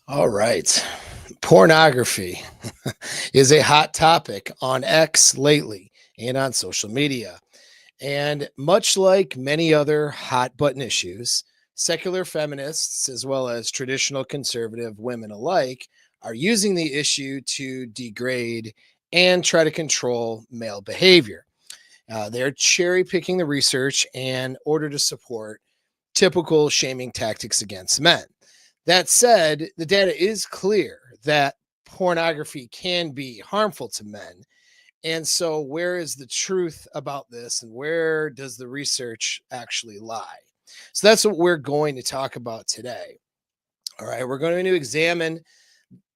All right. Pornography is a hot topic on X lately and on social media. And much like many other hot button issues, secular feminists, as well as traditional conservative women alike, are using the issue to degrade and try to control male behavior. They're cherry picking the research in order to support typical shaming tactics against men. That said, the data is clear that pornography can be harmful to men. And so, where is the truth about this, and where does the research actually lie? So, that's what we're going to talk about today. All right, we're going to examine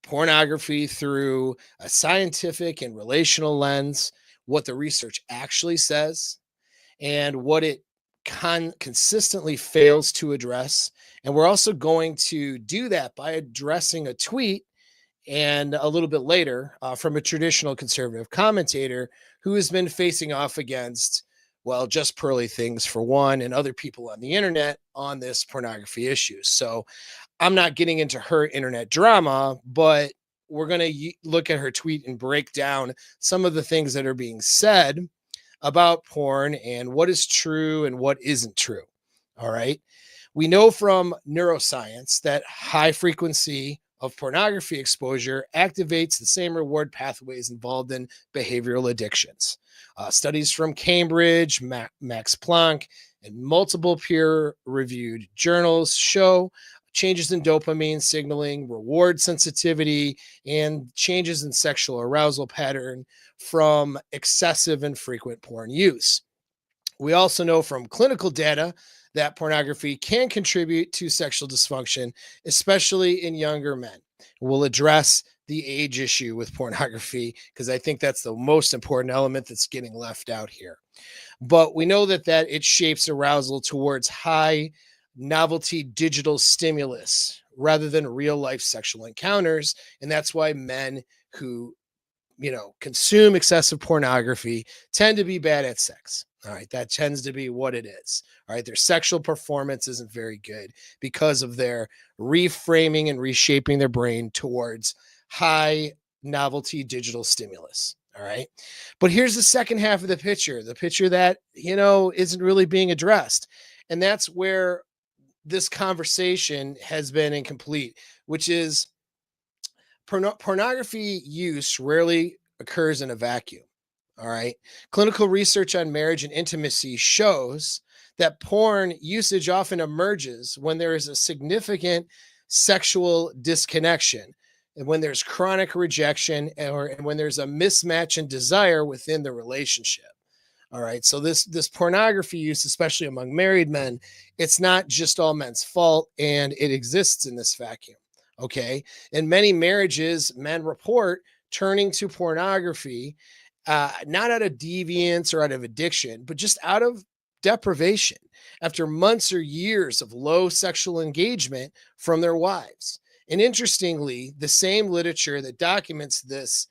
pornography through a scientific and relational lens, what the research actually says, and what it consistently fails to address. And we're also going to do that by addressing a tweet and a little bit later from a traditional conservative commentator who has been facing off against, well, just pearly things for one, and other people on the internet on this pornography issue. So I'm not getting into her internet drama, but we're going to look at her tweet and break down some of the things that are being said about porn and what is true and what isn't true. All right. We know from neuroscience that high frequency of pornography exposure activates the same reward pathways involved in behavioral addictions. Studies from Cambridge, Max Planck, and multiple peer reviewed journals show changes in dopamine signaling, reward sensitivity, and changes in sexual arousal pattern from excessive and frequent porn use. We also know from clinical data that pornography can contribute to sexual dysfunction, especially in younger men. We'll address the age issue with pornography because I think that's the most important element that's getting left out here. But we know that it shapes arousal towards high novelty digital stimulus rather than real life sexual encounters, and that's why men who consume excessive pornography tend to be bad at sex. All right, that tends to be what it is. All right, their sexual performance isn't very good because of their reframing and reshaping their brain towards high novelty digital stimulus. All right, but here's the second half of the picture that isn't really being addressed, and that's where this conversation has been incomplete, which is pornography use rarely occurs in a vacuum. All right. Clinical research on marriage and intimacy shows that porn usage often emerges when there is a significant sexual disconnection, and when there's chronic rejection, and when there's a mismatch in desire within the relationship. All right. So this pornography use, especially among married men, it's not just all men's fault, and it exists in this vacuum. Okay. In many marriages, men report turning to pornography, not out of deviance or out of addiction, but just out of deprivation after months or years of low sexual engagement from their wives. And interestingly, the same literature that documents this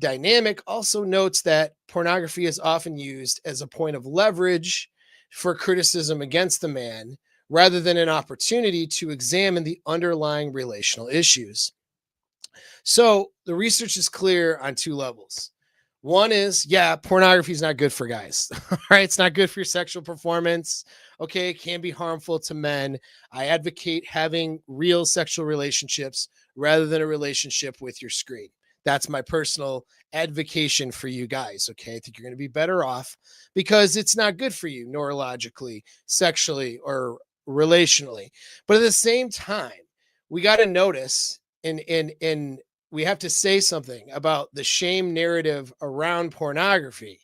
dynamic also notes that pornography is often used as a point of leverage for criticism against the man rather than an opportunity to examine the underlying relational issues. So the research is clear on two levels. One is, yeah, pornography is not good for guys. All right. It's not good for your sexual performance. Okay. It can be harmful to men. I advocate having real sexual relationships rather than a relationship with your screen. That's my personal advocation for you guys. Okay. I think you're going to be better off because it's not good for you neurologically, sexually, or relationally. But at the same time, we got to notice and we have to say something about the shame narrative around pornography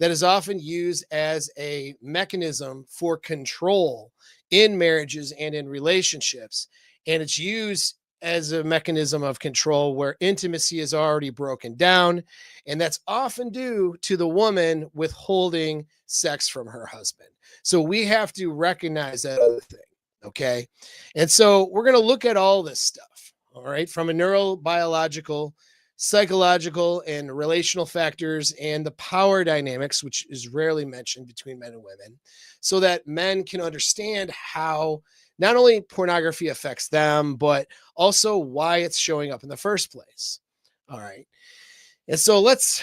that is often used as a mechanism for control in marriages and in relationships. And it's used as a mechanism of control where intimacy is already broken down. And that's often due to the woman withholding sex from her husband. So we have to recognize that other thing. Okay. And so we're going to look at all this stuff. All right. From a neurobiological psychological and relational factors, and the power dynamics, which is rarely mentioned between men and women, so that men can understand how not only pornography affects them, but also why it's showing up in the first place. All right. And so let's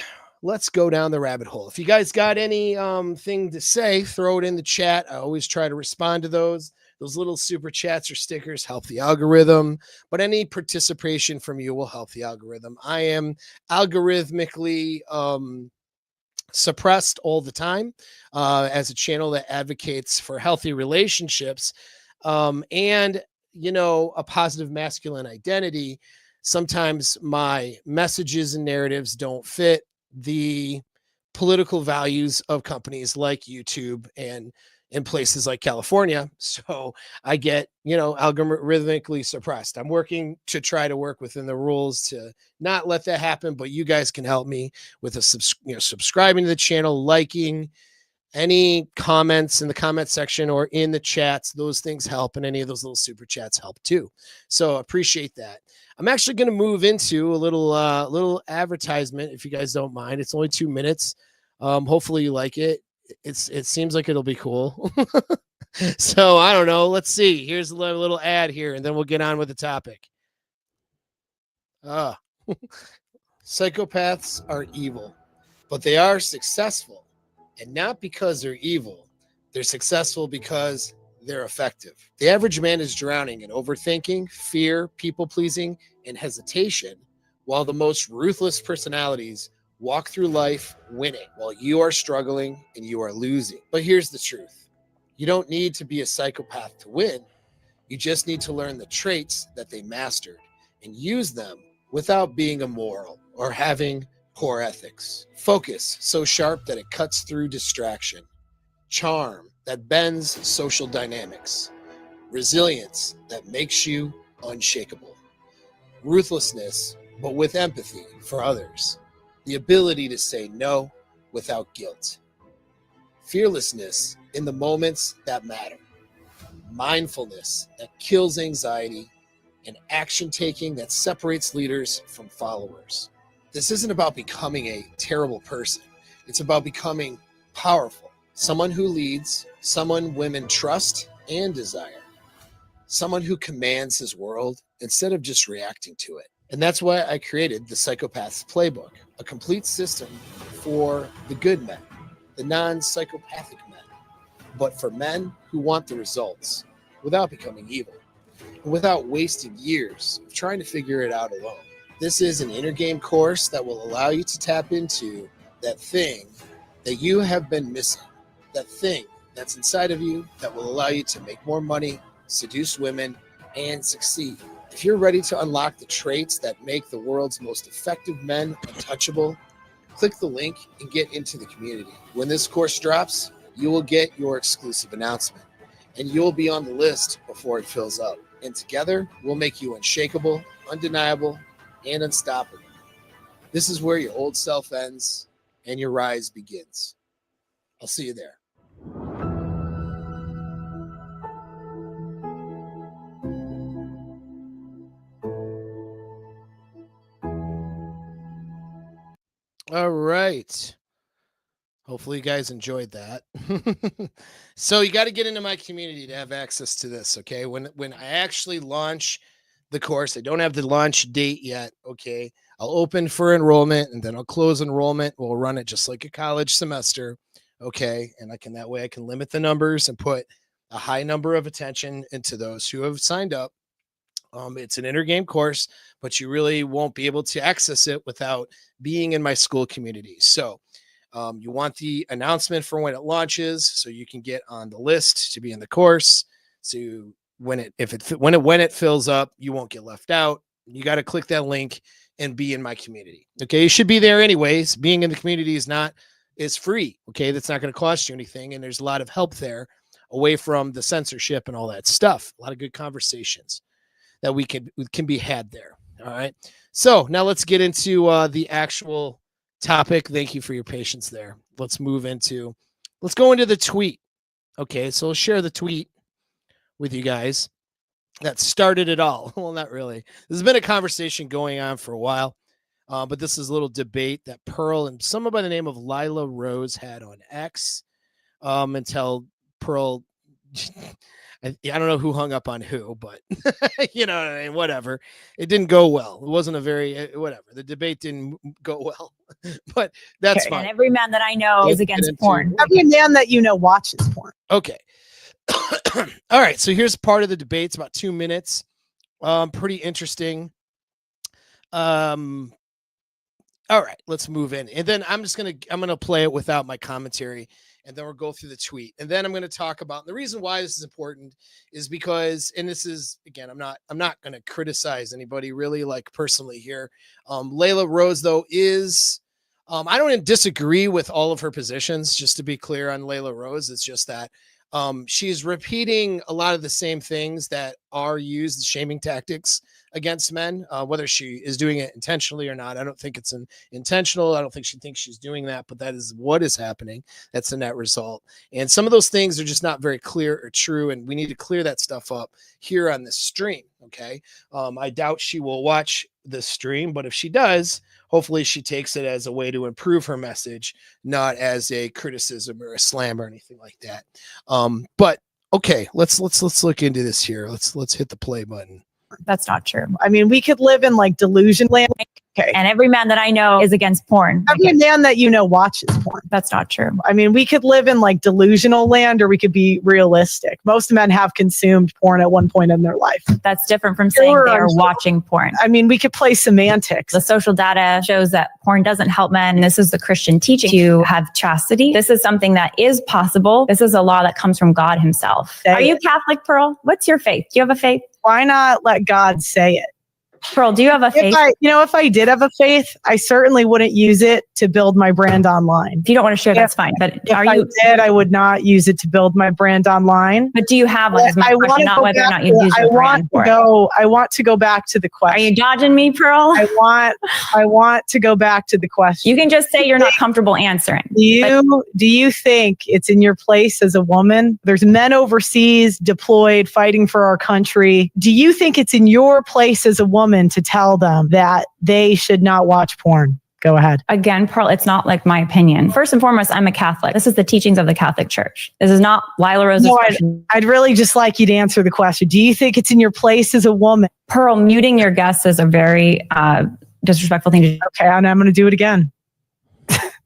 go down the rabbit hole. If you guys got any thing to say, throw it in the chat. I always try to respond to those. Those little super chats or stickers help the algorithm, but any participation from you will help the algorithm. I am algorithmically suppressed all the time as a channel that advocates for healthy relationships and a positive masculine identity. Sometimes my messages and narratives don't fit the political values of companies like YouTube and in places like California. So I get, algorithmically suppressed. I'm working to try to work within the rules to not let that happen, but you guys can help me with subscribing to the channel, liking, any comments in the comment section or in the chats. Those things help, and any of those little super chats help too. So appreciate that. I'm actually going to move into a little advertisement, if you guys don't mind. It's only 2 minutes. Hopefully you like it. It seems like it'll be cool. So I don't know. Let's see. Here's a little ad here, and then we'll get on with the topic. Psychopaths are evil, but they are successful. And not because they're evil. They're successful because they're effective. The average man is drowning in overthinking, fear, people pleasing, and hesitation, while the most ruthless personalities walk through life winning, while you are struggling and you are losing. But here's the truth. You don't need to be a psychopath to win. You just need to learn the traits that they mastered and use them without being immoral or having poor ethics. Focus so sharp that it cuts through distraction. Charm that bends social dynamics. Resilience that makes you unshakable. Ruthlessness, but with empathy for others. The ability to say no without guilt. Fearlessness in the moments that matter. Mindfulness that kills anxiety, and action taking that separates leaders from followers. This isn't about becoming a terrible person. It's about becoming powerful. Someone who leads, someone women trust and desire. Someone who commands his world instead of just reacting to it. And that's why I created the Psychopath's Playbook, a complete system for the good men, the non-psychopathic men, but for men who want the results without becoming evil, and without wasting years of trying to figure it out alone. This is an inner game course that will allow you to tap into that thing that you have been missing, that thing that's inside of you that will allow you to make more money, seduce women, and succeed. If you're ready to unlock the traits that make the world's most effective men untouchable, click the link and get into the community. When this course drops, you will get your exclusive announcement, and you'll be on the list before it fills up. And together, we'll make you unshakable, undeniable, and unstoppable. This is where your old self ends and your rise begins. I'll see you there. All right. Hopefully you guys enjoyed that. So you got to get into my community to have access to this, okay? When I actually launch the course, I don't have the launch date yet, okay? I'll open for enrollment and then I'll close enrollment. We'll run it just like a college semester, okay? And that way I can limit the numbers and put a high number of attention into those who have signed up. It's an intergame course, but you really won't be able to access it without being in my school community. So you want the announcement for when it launches so you can get on the list to be in the course. So when it fills up, you won't get left out. You got to click that link and be in my community. Okay. You should be there anyways. Being in the community is free. Okay. That's not going to cost you anything. And there's a lot of help there away from the censorship and all that stuff. A lot of good conversations that we can be had there. All right. So now let's get into the actual topic. Thank you for your patience there. Let's go into the tweet. Okay. So I'll share the tweet with you guys that started it all. Well, not really. There's been a conversation going on for a while. But this is a little debate that Pearl and someone by the name of Lila Rose had on X, until Pearl. I don't know who hung up on who, but you know what I mean? Whatever. It didn't go well. It wasn't a very, whatever. The debate didn't go well, but that's fine. And every man that I know is against porn. Every man that you know watches porn. Okay. All right. So here's part of the debate. It's about 2 minutes. Pretty interesting. All right, let's move in. And then I'm going to play it without my commentary, and then we'll go through the tweet. And then I'm going to talk about the reason why this is important is because, and this is, again, I'm not going to criticize anybody really, like, personally here. Layla Rose, though, is, I don't disagree with all of her positions, just to be clear on Layla Rose. It's just that she's repeating a lot of the same things that are used, the shaming tactics against men, whether she is doing it intentionally or not. I don't think it's intentional. I don't think she thinks she's doing that, but that is what is happening. That's the net result. And some of those things are just not very clear or true, and we need to clear that stuff up here on this stream, okay? I doubt she will watch this stream, but if she does, hopefully she takes it as a way to improve her message, not as a criticism or a slam or anything like that. But okay, let's look into this here. Let's hit the play button. That's not true. I mean, we could live in like delusion land. Okay. And every man that I know is against porn. Every man that you know watches porn. That's not true. I mean, we could live in like delusional land, or we could be realistic. Most men have consumed porn at one point in their life. That's different from saying they are watching porn. I mean, we could play semantics. The social data shows that porn doesn't help men. This is the Christian teaching to have chastity. This is something that is possible. This is a law that comes from God himself. Are you Catholic, Pearl? What's your faith? Do you have a faith? Why not let God say it? Pearl, do you have a faith? If I did have a faith, I certainly wouldn't use it to build my brand online. If you don't want to share, that's fine. But I would not use it to build my brand online. But do you have one? I want to go back to the question. Are you dodging me, Pearl? I want to go back to the question. You can just say you're not comfortable answering. Do you think it's in your place as a woman? There's men overseas deployed fighting for our country. Do you think it's in your place as a woman to tell them that they should not watch porn? Go ahead. Again, Pearl, it's not like my opinion. First and foremost, I'm a Catholic. This is the teachings of the Catholic Church. This is not Lila Rose's question. I'd really just like you to answer the question. Do you think it's in your place as a woman? Pearl, muting your guests is a very disrespectful thing to do. Okay, and I'm going to do it again.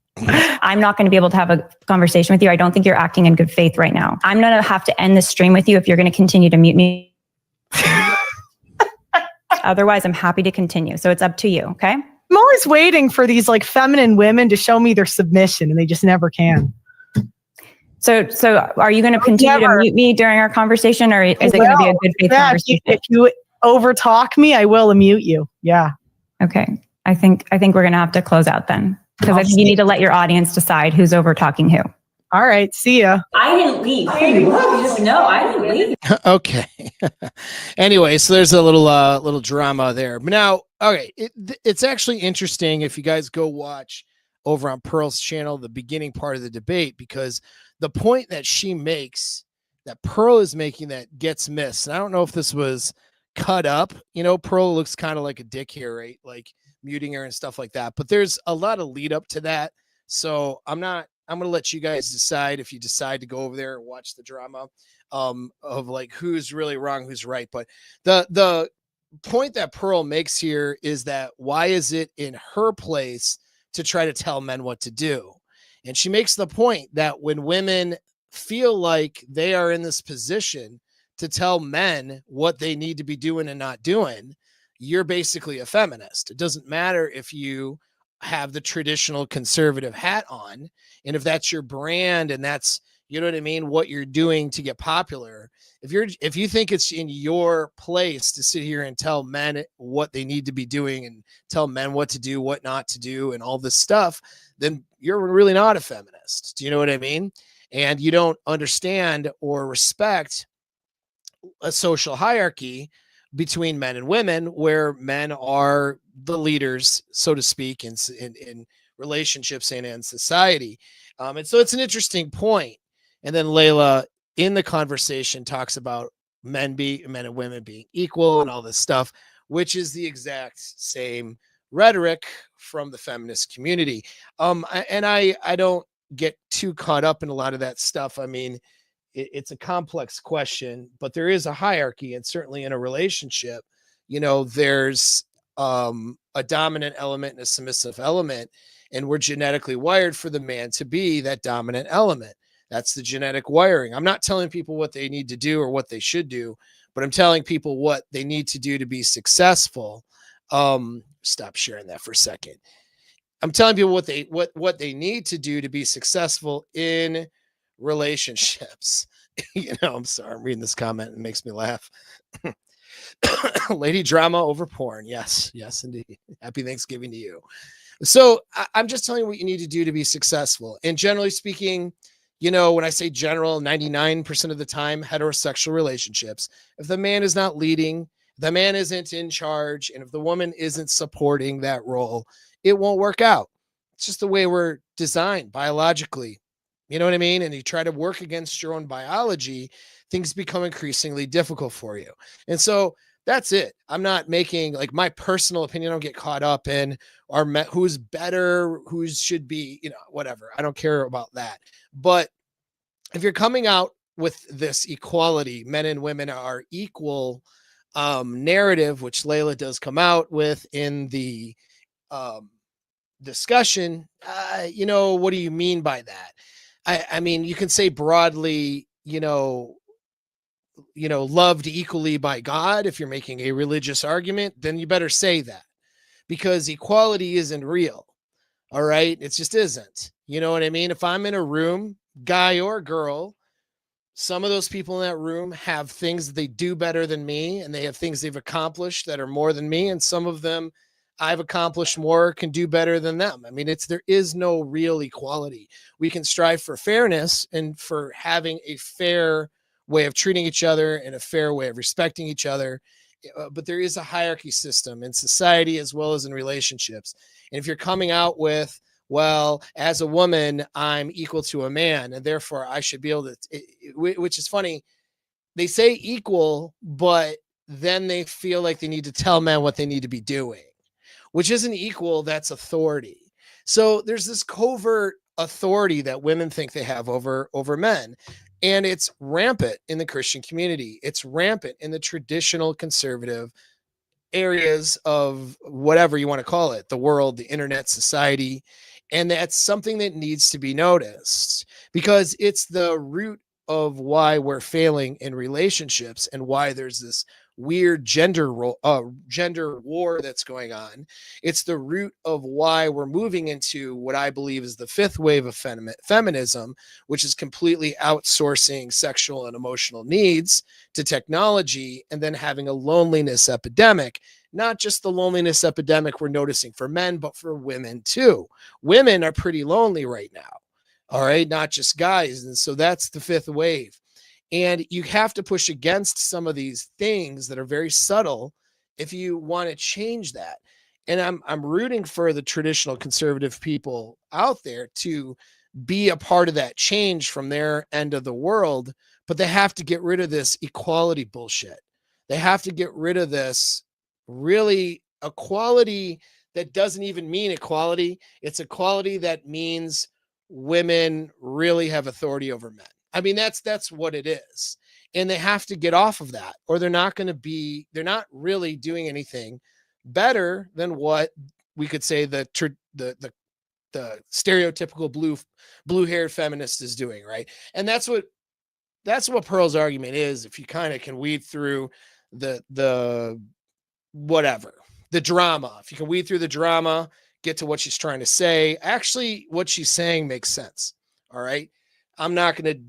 I'm not going to be able to have a conversation with you. I don't think you're acting in good faith right now. I'm going to have to end this stream with you if you're going to continue to mute me. Otherwise, I'm happy to continue. So it's up to you, okay? I'm always waiting for these like feminine women to show me their submission, and they just never can. So are you going to continue to mute me during our conversation, or is it going to be a good faith conversation? If you overtalk me, I will mute you. Yeah. Okay. I think we're going to have to close out then, because I think you need to let your audience decide who's over talking who. All right. See ya. I didn't leave. No, I didn't leave. Okay. Anyway, so there's a little drama there. But now, okay, it's actually interesting if you guys go watch over on Pearl's channel the beginning part of the debate, because the point that she makes, that Pearl is making, that gets missed. And I don't know if this was cut up. You know, Pearl looks kind of like a dick here, right? Like muting her and stuff like that. But there's a lot of lead up to that. So I'm going to let you guys decide if you decide to go over there and watch the drama of like who's really wrong, who's right. But the point that Pearl makes here is that why is it in her place to try to tell men what to do? And she makes the point that when women feel like they are in this position to tell men what they need to be doing and not doing, you're basically a feminist. It doesn't matter if you have the traditional conservative hat on, and if that's your brand and that's, you know what I mean, what you're doing to get popular. If you think it's in your place to sit here and tell men what they need to be doing and tell men what to do, what not to do, and all this stuff, then you're really not a feminist. Do you know what I mean? And you don't understand or respect a social hierarchy between men and women, where men are the leaders, so to speak, in relationships and in society. And so it's an interesting point. And then Layla in the conversation talks about men and women being equal and all this stuff, which is the exact same rhetoric from the feminist community. I don't get too caught up in a lot of that stuff. I mean, it's a complex question, but there is a hierarchy, and certainly in a relationship, there's a dominant element and a submissive element, and we're genetically wired for the man to be that dominant element. That's the genetic wiring. I'm not telling people what they need to do or what they should do, but I'm telling people what they need to do to be successful. Stop sharing that for a second. I'm telling people what they need to do to be successful in relationships. I'm sorry, I'm reading this comment. It makes me laugh. Lady drama over porn. Yes, indeed. Happy Thanksgiving to you. So I'm just telling you what you need to do to be successful. And generally speaking, when I say general, 99% of the time, heterosexual relationships, if the man is not leading, the man isn't in charge, and if the woman isn't supporting that role, it won't work out. It's just the way we're designed biologically. You know what I mean? And you try to work against your own biology, things become increasingly difficult for you. And so that's it. I'm not making like my personal opinion. I don't get caught up in who's better, who should be, whatever. I don't care about that. But if you're coming out with this equality, men and women are equal narrative, which Layla does come out with in the discussion, what do you mean by that? I mean, you can say broadly, loved equally by God. If you're making a religious argument, then you better say that, because equality isn't real. All right. It just isn't. You know what I mean? If I'm in a room, guy or girl, some of those people in that room have things that they do better than me, and they have things they've accomplished that are more than me. And some of them I've accomplished more, can do better than them. I mean, there is no real equality. We can strive for fairness and for having a fair way of treating each other and a fair way of respecting each other. But there is a hierarchy system in society as well as in relationships. And if you're coming out with, well, as a woman, I'm equal to a man, and therefore I should be able to, which is funny. They say equal, but then they feel like they need to tell men what they need to be doing, which isn't equal. That's authority. So there's this covert authority that women think they have over men. And it's rampant in the Christian community. It's rampant in the traditional conservative areas of whatever you want to call it, the world, the internet, society. And that's something that needs to be noticed, because it's the root of why we're failing in relationships and why there's this weird gender war that's going on. It's the root of why we're moving into what I believe is the fifth wave of feminism, which is completely outsourcing sexual and emotional needs to technology, and then having a loneliness epidemic. Not just the loneliness epidemic we're noticing for men, but for women too. Women are pretty lonely right now. All right. Not just guys. And so that's the fifth wave. And you have to push against some of these things that are very subtle if you want to change that. And I'm rooting for the traditional conservative people out there to be a part of that change from their end of the world, but they have to get rid of this equality bullshit. They have to get rid of this really equality that doesn't even mean equality. It's equality that means women really have authority over men. I mean, that's what it is. And they have to get off of that, or they're not really doing anything better than what we could say the stereotypical blue-haired feminist is doing, right? And that's what Pearl's argument is. If you kind of can weed through the whatever, the drama, if you can weed through the drama, get to what she's trying to say. Actually, what she's saying makes sense. All right. I'm not going to,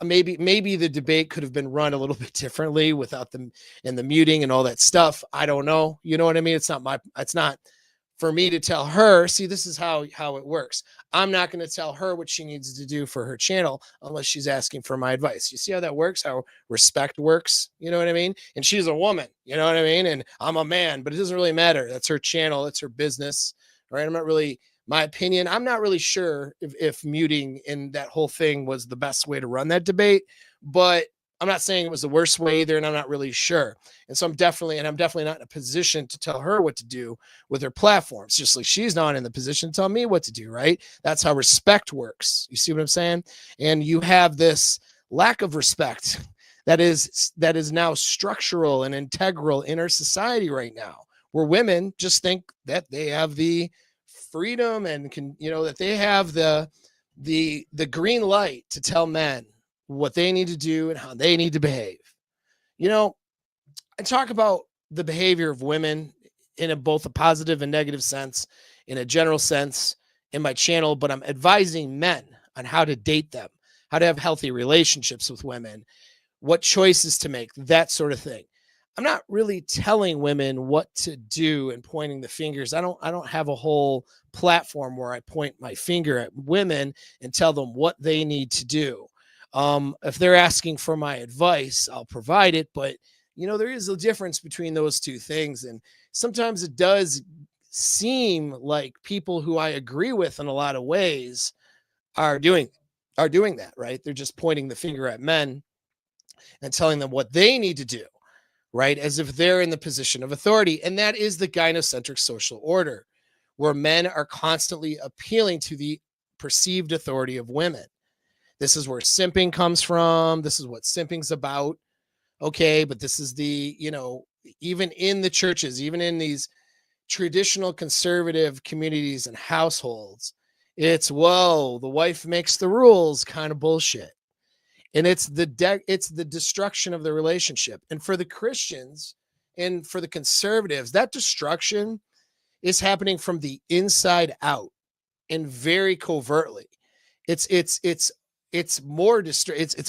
maybe the debate could have been run a little bit differently without them and the muting and all that stuff. I don't know. You know what I mean? It's not for me to tell her, see, this is how it works. I'm not going to tell her what she needs to do for her channel unless she's asking for my advice. You see how that works? How respect works? You know what I mean? And she's a woman, you know what I mean? And I'm a man, but it doesn't really matter. That's her channel. It's her business, right? My opinion, I'm not really sure if muting in that whole thing was the best way to run that debate, but I'm not saying it was the worst way either, and I'm not really sure. And so I'm definitely not in a position to tell her what to do with her platforms, just like she's not in the position to tell me what to do, right? That's how respect works. You see what I'm saying? And you have this lack of respect that is now structural and integral in our society right now, where women just think that they have the freedom and can, that they have the green light to tell men what they need to do and how they need to behave. I talk about the behavior of women in both a positive and negative sense, in a general sense in my channel, but I'm advising men on how to date them, how to have healthy relationships with women, what choices to make, that sort of thing. I'm not really telling women what to do and pointing the fingers. I don't have a whole platform where I point my finger at women and tell them what they need to do. If they're asking for my advice, I'll provide it, but there is a difference between those two things. And sometimes it does seem like people who I agree with in a lot of ways are doing that, right? They're just pointing the finger at men and telling them what they need to do, right? As if they're in the position of authority. And that is the gynocentric social order, where men are constantly appealing to the perceived authority of women. This is where simping comes from. This is what simping's about. Okay, but this is even in the churches, even in these traditional conservative communities and households, it's, whoa, the wife makes the rules kind of bullshit. And it's the destruction of the relationship. And for the Christians and for the conservatives, that destruction is happening from the inside out and very covertly. It's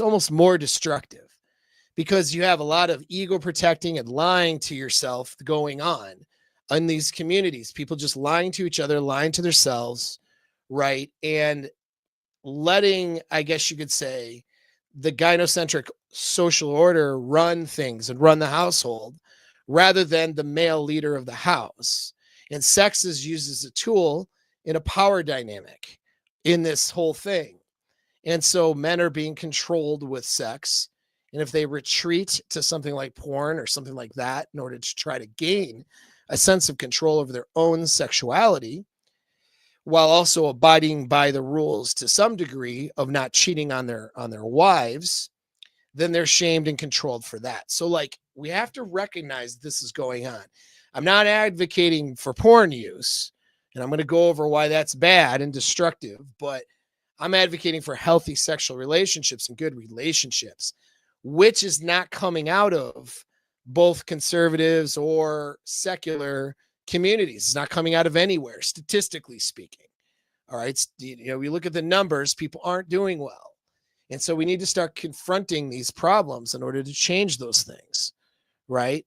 almost more destructive, because you have a lot of ego protecting and lying to yourself going on in these communities. People just lying to each other, lying to themselves, right? And letting, I guess you could say, the gynocentric social order run things and run the household rather than the male leader of the house. And sex is used as a tool in a power dynamic in this whole thing. And so men are being controlled with sex. And if they retreat to something like porn or something like that in order to try to gain a sense of control over their own sexuality, while also abiding by the rules to some degree of not cheating on their wives, then they're shamed and controlled for that. So we have to recognize this is going on. I'm not advocating for porn use, and I'm going to go over why that's bad and destructive, but I'm advocating for healthy sexual relationships and good relationships, which is not coming out of both conservatives or secular communities. It's not coming out of anywhere, statistically speaking. All right. We look at the numbers, people aren't doing well. And so we need to start confronting these problems in order to change those things. Right.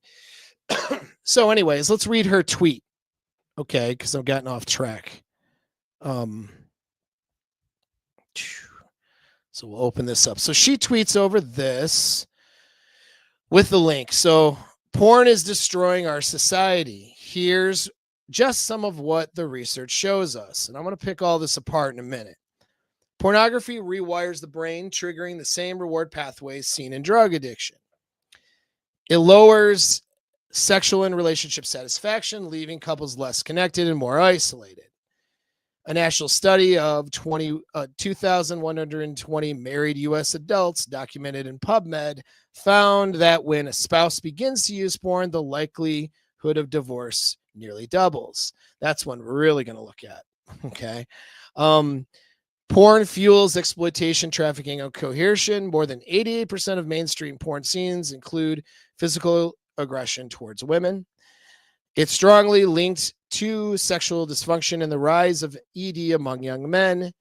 So anyways, let's read her tweet. Okay. Because I've gotten off track. So we'll open this up. So she tweets over this with the link. So porn is destroying our society. Here's just some of what the research shows us. And I'm going to pick all this apart in a minute. Pornography rewires the brain, triggering the same reward pathways seen in drug addiction. It lowers sexual and relationship satisfaction, leaving couples less connected and more isolated. A national study of 2,120 married U.S. adults documented in PubMed found that when a spouse begins to use porn, the likelihood of divorce nearly doubles. That's one we're really going to look at. Okay. Porn fuels exploitation, trafficking, and coercion. More than 88% of mainstream porn scenes include physical aggression towards women. It's strongly linked to sexual dysfunction and the rise of ED among young men.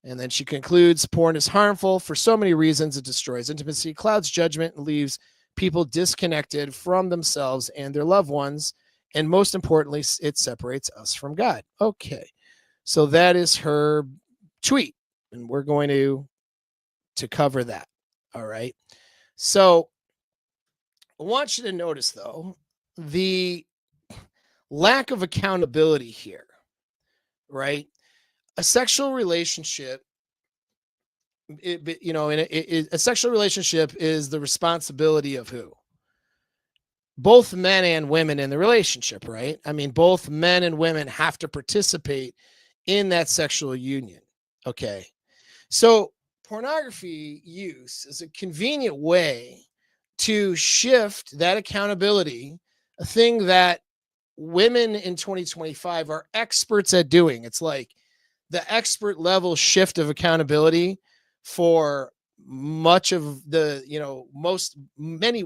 And then she concludes, porn is harmful for so many reasons. It destroys intimacy, clouds judgment, and leaves people disconnected from themselves and their loved ones. And most importantly, it separates us from God. Okay. So that is her tweet, and we're going to cover that. All right. So I want you to notice, though, the lack of accountability here, right? A sexual relationship a sexual relationship is the responsibility of who? Both men and women in the relationship, right? I mean, both men and women have to participate in that sexual union. Okay. So pornography use is a convenient way to shift that accountability, a thing that women in 2025 are experts at doing. It's like the expert level shift of accountability for much of the, many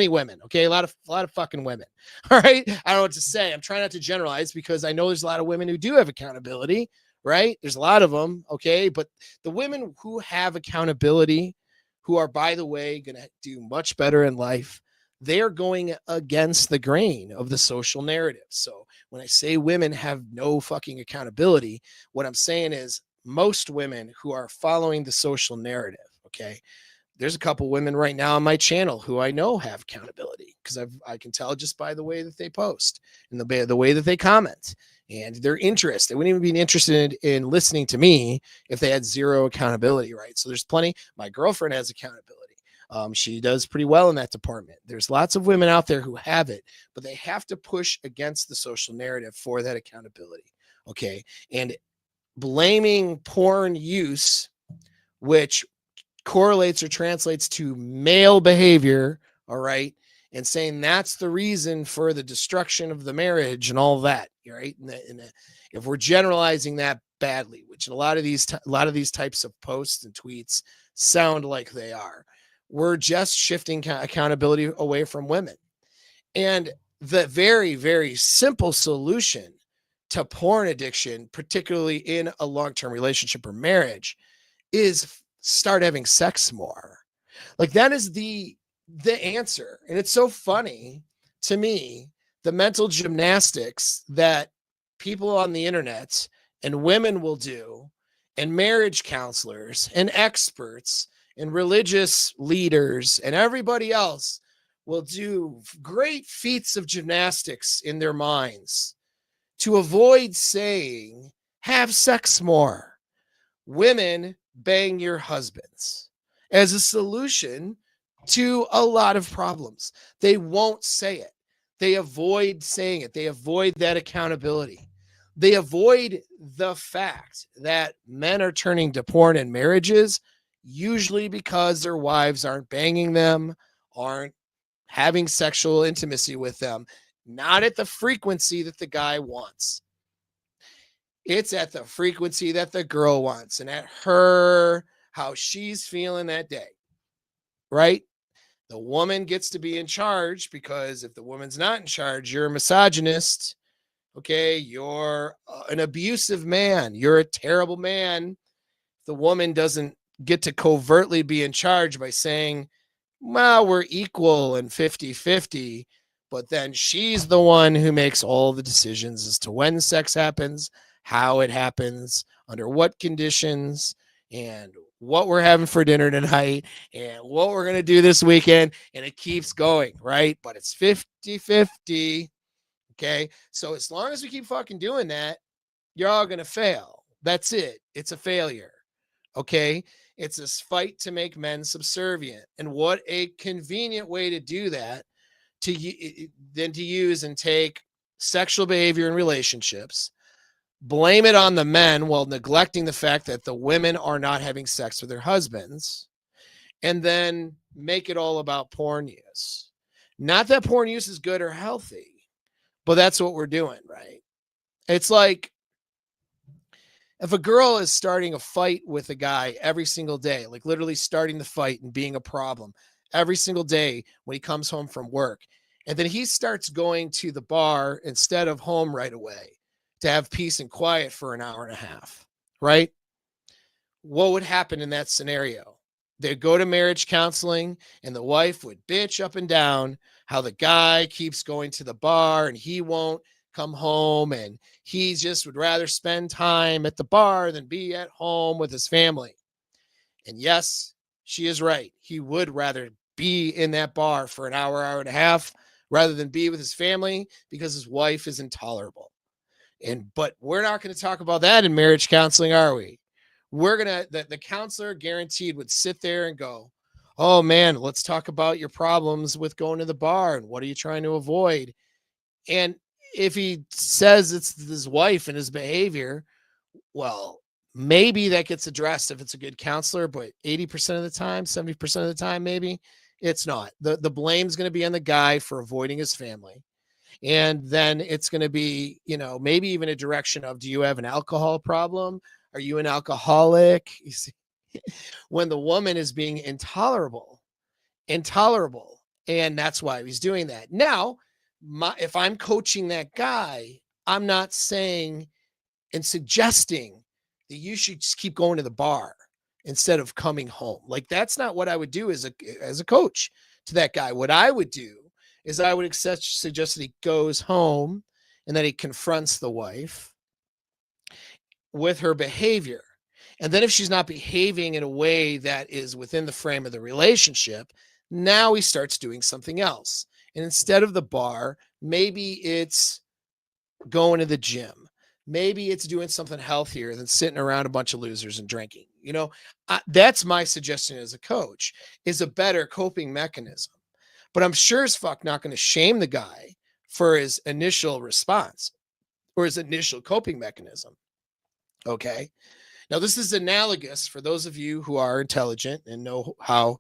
women. Okay. A lot of fucking women. All right. I don't know what to say. I'm trying not to generalize because I know there's a lot of women who do have accountability, right? There's a lot of them. Okay. But the women who have accountability, who are, by the way, going to do much better in life, they're going against the grain of the social narrative. So when I say women have no fucking accountability, what I'm saying is most women who are following the social narrative, okay, there's a couple women right now on my channel who I know have accountability because I can tell just by the way that they post and the way that they comment and their interest. They wouldn't even be interested in listening to me if they had zero accountability, right? So there's plenty. My girlfriend has accountability. She does pretty well in that department. There's lots of women out there who have it, but they have to push against the social narrative for that accountability. Okay. And blaming porn use, which correlates or translates to male behavior, all right, and saying that's the reason for the destruction of the marriage and all that, right? If we're generalizing that badly, which a lot of these types of posts and tweets sound like they are, we're just shifting accountability away from women. And the very, very simple solution to porn addiction, particularly in a long-term relationship or marriage, is start having sex more. Like that is the answer. And it's so funny to me, the mental gymnastics that people on the internet and women will do, and marriage counselors and experts and religious leaders and everybody else will do great feats of gymnastics in their minds to avoid saying, have sex more. Women, bang your husbands as a solution to a lot of problems. They won't say it. They avoid saying it. They avoid that accountability. They avoid the fact that men are turning to porn in marriages, usually because their wives aren't banging them, aren't having sexual intimacy with them, not at the frequency that the guy wants. It's at the frequency that the girl wants and at how she's feeling that day, right? The woman gets to be in charge because if the woman's not in charge, you're a misogynist. Okay. You're an abusive man. You're a terrible man. The woman doesn't get to covertly be in charge by saying, well, we're equal and 50-50, but then she's the one who makes all the decisions as to when sex happens, how it happens, under what conditions, and what we're having for dinner tonight, and what we're going to do this weekend. And it keeps going, right? But it's 50-50. Okay. So as long as we keep fucking doing that, you're all going to fail. That's it. It's a failure. Okay. It's this fight to make men subservient. And what a convenient way to do that than to use and take sexual behavior in relationships, blame it on the men while neglecting the fact that the women are not having sex with their husbands, and then make it all about porn use. Not that porn use is good or healthy, but that's what we're doing, right? It's like if a girl is starting a fight with a guy every single day, like literally starting the fight and being a problem every single day when he comes home from work, and then he starts going to the bar instead of home right away to have peace and quiet for an hour and a half, right? What would happen in that scenario? They'd go to marriage counseling and the wife would bitch up and down how the guy keeps going to the bar and he won't come home and he just would rather spend time at the bar than be at home with his family. And yes, she is right. He would rather be in that bar for an hour, hour and a half rather than be with his family because his wife is intolerable. But we're not going to talk about that in marriage counseling, are we? The counselor guaranteed would sit there and go, oh man, let's talk about your problems with going to the bar and what are you trying to avoid? And if he says it's his wife and his behavior, well, maybe that gets addressed if it's a good counselor, but 80% of the time, 70% of the time, maybe it's not. The blame's going to be on the guy for avoiding his family. And then it's going to be, maybe even a direction of, do you have an alcohol problem? Are you an alcoholic? You see, when the woman is being intolerable, and that's why he's doing that. Now, if I'm coaching that guy, I'm not saying and suggesting that you should just keep going to the bar instead of coming home. Like, that's not what I would do as a coach to that guy. What I would do is I would suggest that he goes home and that he confronts the wife with her behavior. And then if she's not behaving in a way that is within the frame of the relationship, now he starts doing something else. And instead of the bar, maybe it's going to the gym. Maybe it's doing something healthier than sitting around a bunch of losers and drinking. That's my suggestion as a coach, is a better coping mechanism. But I'm sure as fuck not going to shame the guy for his initial response or his initial coping mechanism. Okay. Now, this is analogous for those of you who are intelligent and know how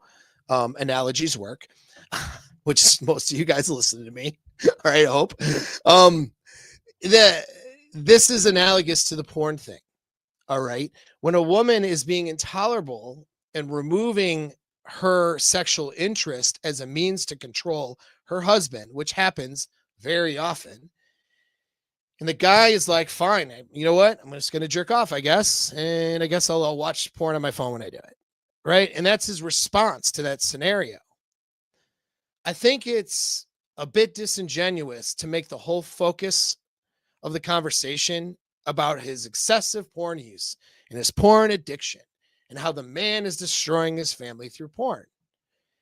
analogies work, which is most of you guys listen to me. All right, I hope. This is analogous to the porn thing. All right. When a woman is being intolerable and removing her sexual interest as a means to control her husband, which happens very often, and the guy is like, fine, you know what? I'm just going to jerk off, I guess. And I guess I'll watch porn on my phone when I do it. Right. And that's his response to that scenario. I think it's a bit disingenuous to make the whole focus of the conversation about his excessive porn use and his porn addiction and how the man is destroying his family through porn.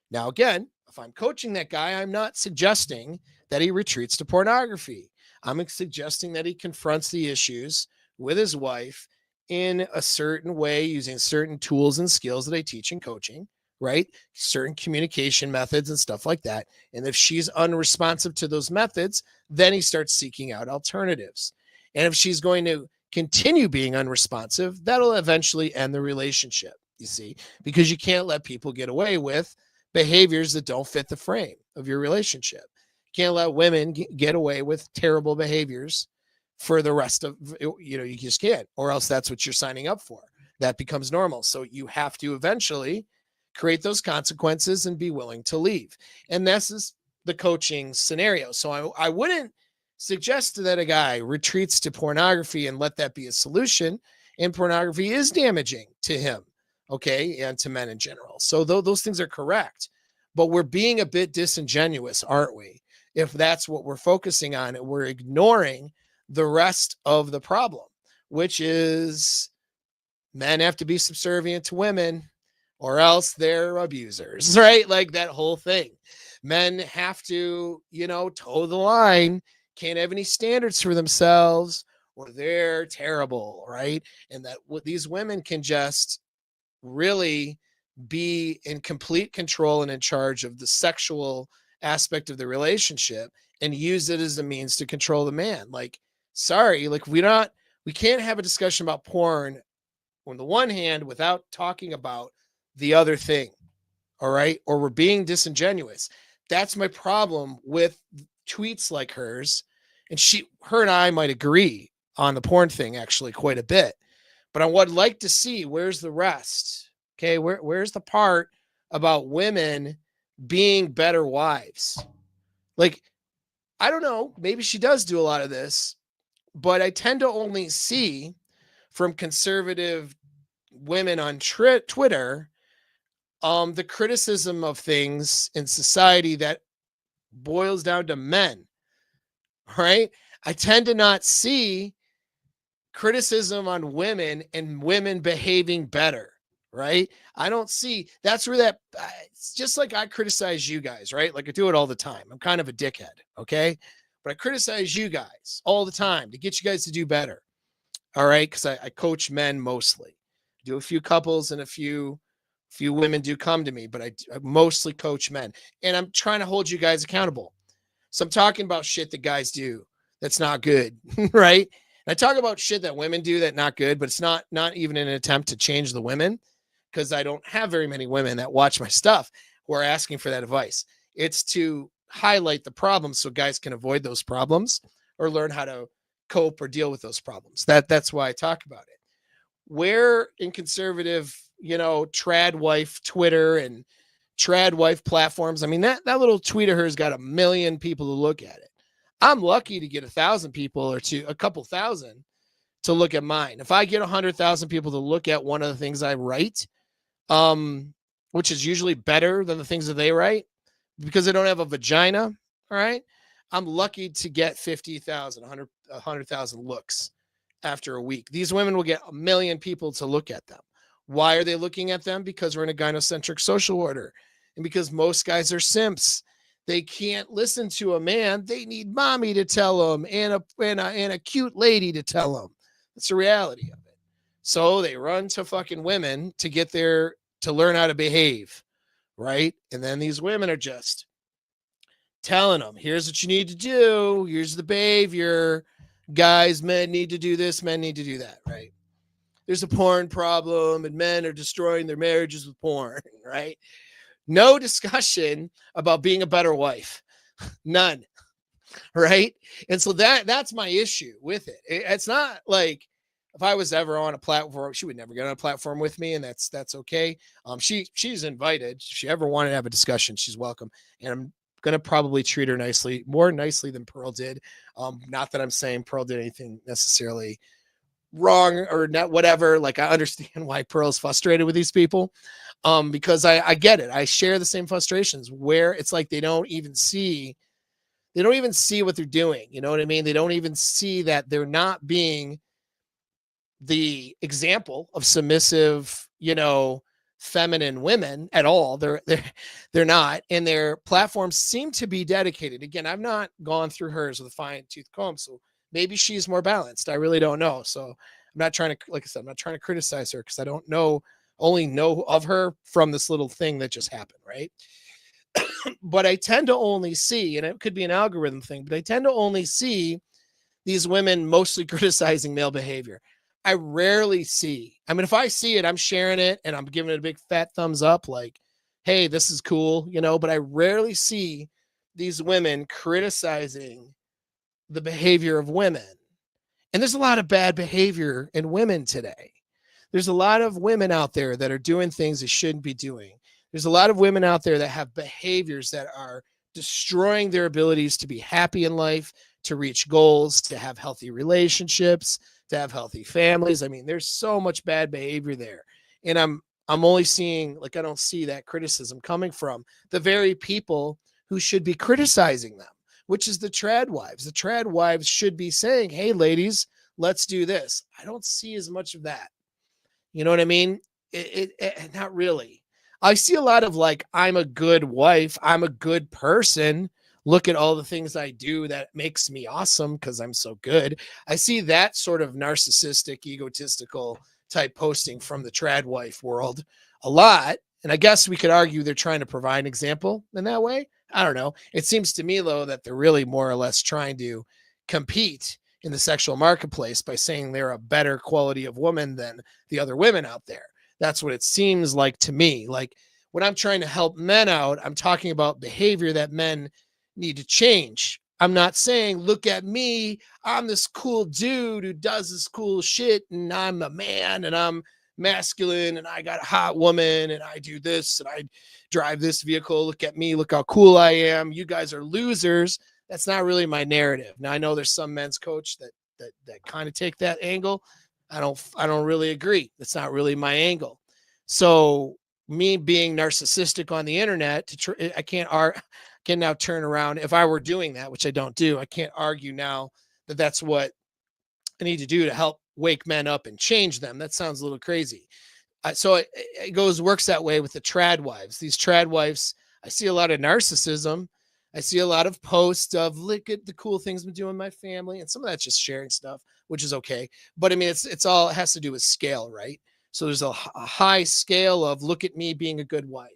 Now, again, if I'm coaching that guy, I'm not suggesting that he retreats to pornography. I'm suggesting that he confronts the issues with his wife in a certain way, using certain tools and skills that I teach in coaching, right? Certain communication methods and stuff like that. And if she's unresponsive to those methods, then he starts seeking out alternatives. And if she's going to continue being unresponsive, that'll eventually end the relationship, you see, because you can't let people get away with behaviors that don't fit the frame of your relationship. You can't let women get away with terrible behaviors for the rest of, you just can't, or else that's what you're signing up for. That becomes normal. So you have to eventually create those consequences and be willing to leave. And this is the coaching scenario. So I wouldn't suggest that a guy retreats to pornography and let that be a solution. And pornography is damaging to him, okay, and to men in general. So those things are correct. But we're being a bit disingenuous, aren't we? If that's what we're focusing on, and we're ignoring the rest of the problem, which is men have to be subservient to women or else they're abusers, right? Like that whole thing. Men have to, toe the line, can't have any standards for themselves or they're terrible, right? And that these women can just really be in complete control and in charge of the sexual aspect of the relationship and use it as a means to control the man. Like, sorry, like we can't have a discussion about porn on the one hand without talking about the other thing. All right. Or we're being disingenuous. That's my problem with tweets like hers. And her and I might agree on the porn thing actually quite a bit, but I would like to see where's the rest. Okay. Where's the part about women being better wives? Like, I don't know, maybe she does do a lot of this, but I tend to only see from conservative women on Twitter, the criticism of things in society that boils down to men, right? I tend to not see criticism on women and women behaving better, right? I don't see, that's where it's just like I criticize you guys, right? Like I do it all the time. I'm kind of a dickhead, okay? But I criticize you guys all the time to get you guys to do better, all right? Because I coach men mostly. do a few couples, and a few women do come to me, but I mostly coach men, and I'm trying to hold you guys accountable. So I'm talking about shit that guys do that's not good, right? And I talk about shit that women do that not good, but it's not even an attempt to change the women, because I don't have very many women that watch my stuff who are asking for that advice. It's to highlight the problems so guys can avoid those problems or learn how to cope or deal with those problems. That's why I talk about it. Where in conservative, trad wife Twitter and trad wife platforms, I mean, that little tweet of hers got 1 million people to look at it. I'm lucky to get 1,000 people or a couple thousand to look at mine. If I get 100,000 people to look at one of the things I write, which is usually better than the things that they write because they don't have a vagina, all right, I'm lucky to get 50,000, 100,000 looks after a week. These women will get 1 million people to look at them. Why are they looking at them? Because we're in a gynocentric social order, and because most guys are simps. They can't listen to a man. They need mommy to tell them and a cute lady to tell them. That's the reality of it. So they run to fucking women to learn how to behave, right? And then these women are just telling them, here's what you need to do. Here's the behavior. Guys, men need to do this. Men need to do that, right? There's a porn problem and men are destroying their marriages with porn, right? No discussion about being a better wife. None. Right. And so that's my issue with it. It's not like if I was ever on a platform, she would never get on a platform with me. And that's okay. She's invited. If she ever wanted to have a discussion, she's welcome. And I'm going to probably treat her nicely, more nicely than Pearl did. Not that I'm saying Pearl did anything necessarily wrong or not, whatever. Like, I understand why Pearl's frustrated with these people. Because I get it. I share the same frustrations where it's like they don't even see what they're doing. You know what I mean? They don't even see that they're not being the example of submissive, feminine women at all. They're not, and their platforms seem to be dedicated. Again, I've not gone through hers with a fine tooth comb, so maybe she's more balanced. I really don't know. So I'm not trying to, like I said, I'm not trying to criticize her because I don't know. Only know of her from this little thing that just happened, right? But I tend to only see, and it could be an algorithm thing, but I tend to only see these women mostly criticizing male behavior. I rarely see, I mean, if I see it, I'm sharing it and I'm giving it a big fat thumbs up, like, hey, this is cool, but I rarely see these women criticizing the behavior of women. And there's a lot of bad behavior in women today. There's a lot of women out there that are doing things they shouldn't be doing. There's a lot of women out there that have behaviors that are destroying their abilities to be happy in life, to reach goals, to have healthy relationships, to have healthy families. I mean, there's so much bad behavior there. And I'm only seeing, like, I don't see that criticism coming from the very people who should be criticizing them, which is the trad wives. The trad wives should be saying, hey, ladies, let's do this. I don't see as much of that. You know what I mean? Not really. I see a lot of like, I'm a good wife. I'm a good person. Look at all the things I do that makes me awesome because I'm so good. I see that sort of narcissistic, egotistical type posting from the trad wife world a lot. And I guess we could argue they're trying to provide an example in that way. I don't know. It seems to me, though, that they're really more or less trying to compete in the sexual marketplace by saying they're a better quality of woman than the other women out there. That's what it seems like to me. Like, when I'm trying to help men out, I'm talking about behavior that men need to change. I'm not saying, look at me, I'm this cool dude who does this cool shit and I'm a man and I'm masculine and I got a hot woman and I do this and I drive this vehicle. Look at me, look how cool I am. You guys are losers. That's not really my narrative. Now, I know there's some men's coach that kind of take that angle. I don't really agree. That's not really my angle. So me being narcissistic on the internet, I can now turn around. If I were doing that, which I don't do, I can't argue now that that's what I need to do to help wake men up and change them. That sounds a little crazy. So it works that way with the trad wives. These trad wives, I see a lot of narcissism. I see a lot of posts of, look at the cool things I'm doing in my family. And some of that's just sharing stuff, which is okay. But I mean, it has to do with scale, right? So there's a high scale of look at me being a good wife,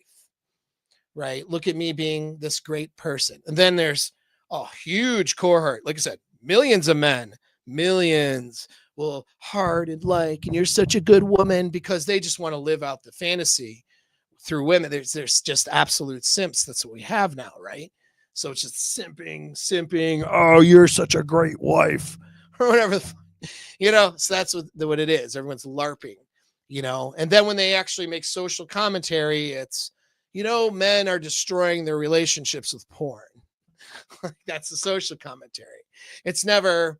right? Look at me being this great person. And then there's a huge cohort, like I said, millions of men, millions will hard and and you're such a good woman because they just want to live out the fantasy through women. There's just absolute simps. That's what we have now, right? So it's just simping. Oh, you're such a great wife, or whatever. So that's what it is. Everyone's LARPing, And then when they actually make social commentary, it's, men are destroying their relationships with porn. That's the social commentary. It's never,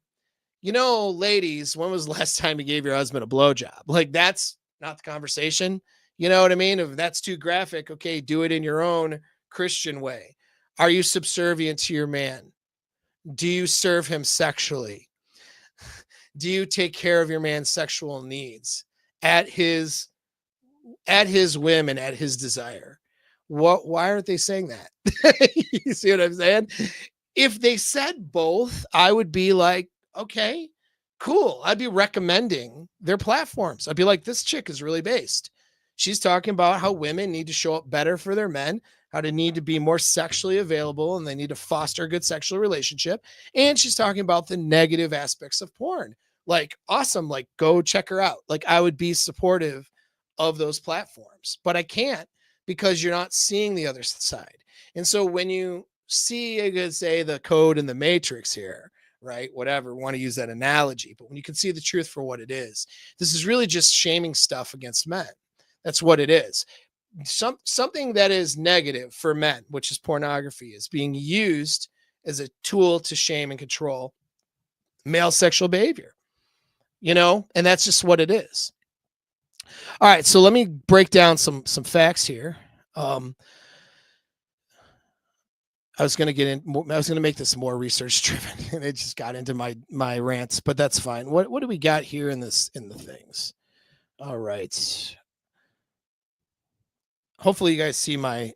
ladies, when was the last time you gave your husband a blowjob? Like, that's not the conversation. You know what I mean? If that's too graphic, okay, do it in your own Christian way. Are you subservient to your man? Do you serve him sexually? Do you take care of your man's sexual needs at his whim and at his desire? Why aren't they saying that? You see what I'm saying? If they said both, I would be like, okay, cool. I'd be recommending their platforms. I'd be like, this chick is really based. She's talking about how women need to show up better for their men, how they need to be more sexually available, and they need to foster a good sexual relationship. And she's talking about the negative aspects of porn. Like, awesome. Like, go check her out. Like, I would be supportive of those platforms, but I can't because you're not seeing the other side. And so when you see, I could say, the code in the matrix here, right? Whatever, want to use that analogy, but when you can see the truth for what it is, this is really just shaming stuff against men. That's what it is. Something that is negative for men, which is pornography, is being used as a tool to shame and control male sexual behavior, and that's just what it is. All right, so let me break down some facts here. I was going to make this more research driven, and it just got into my rants, but that's fine. What do we got here in the things? All right. Hopefully you guys see my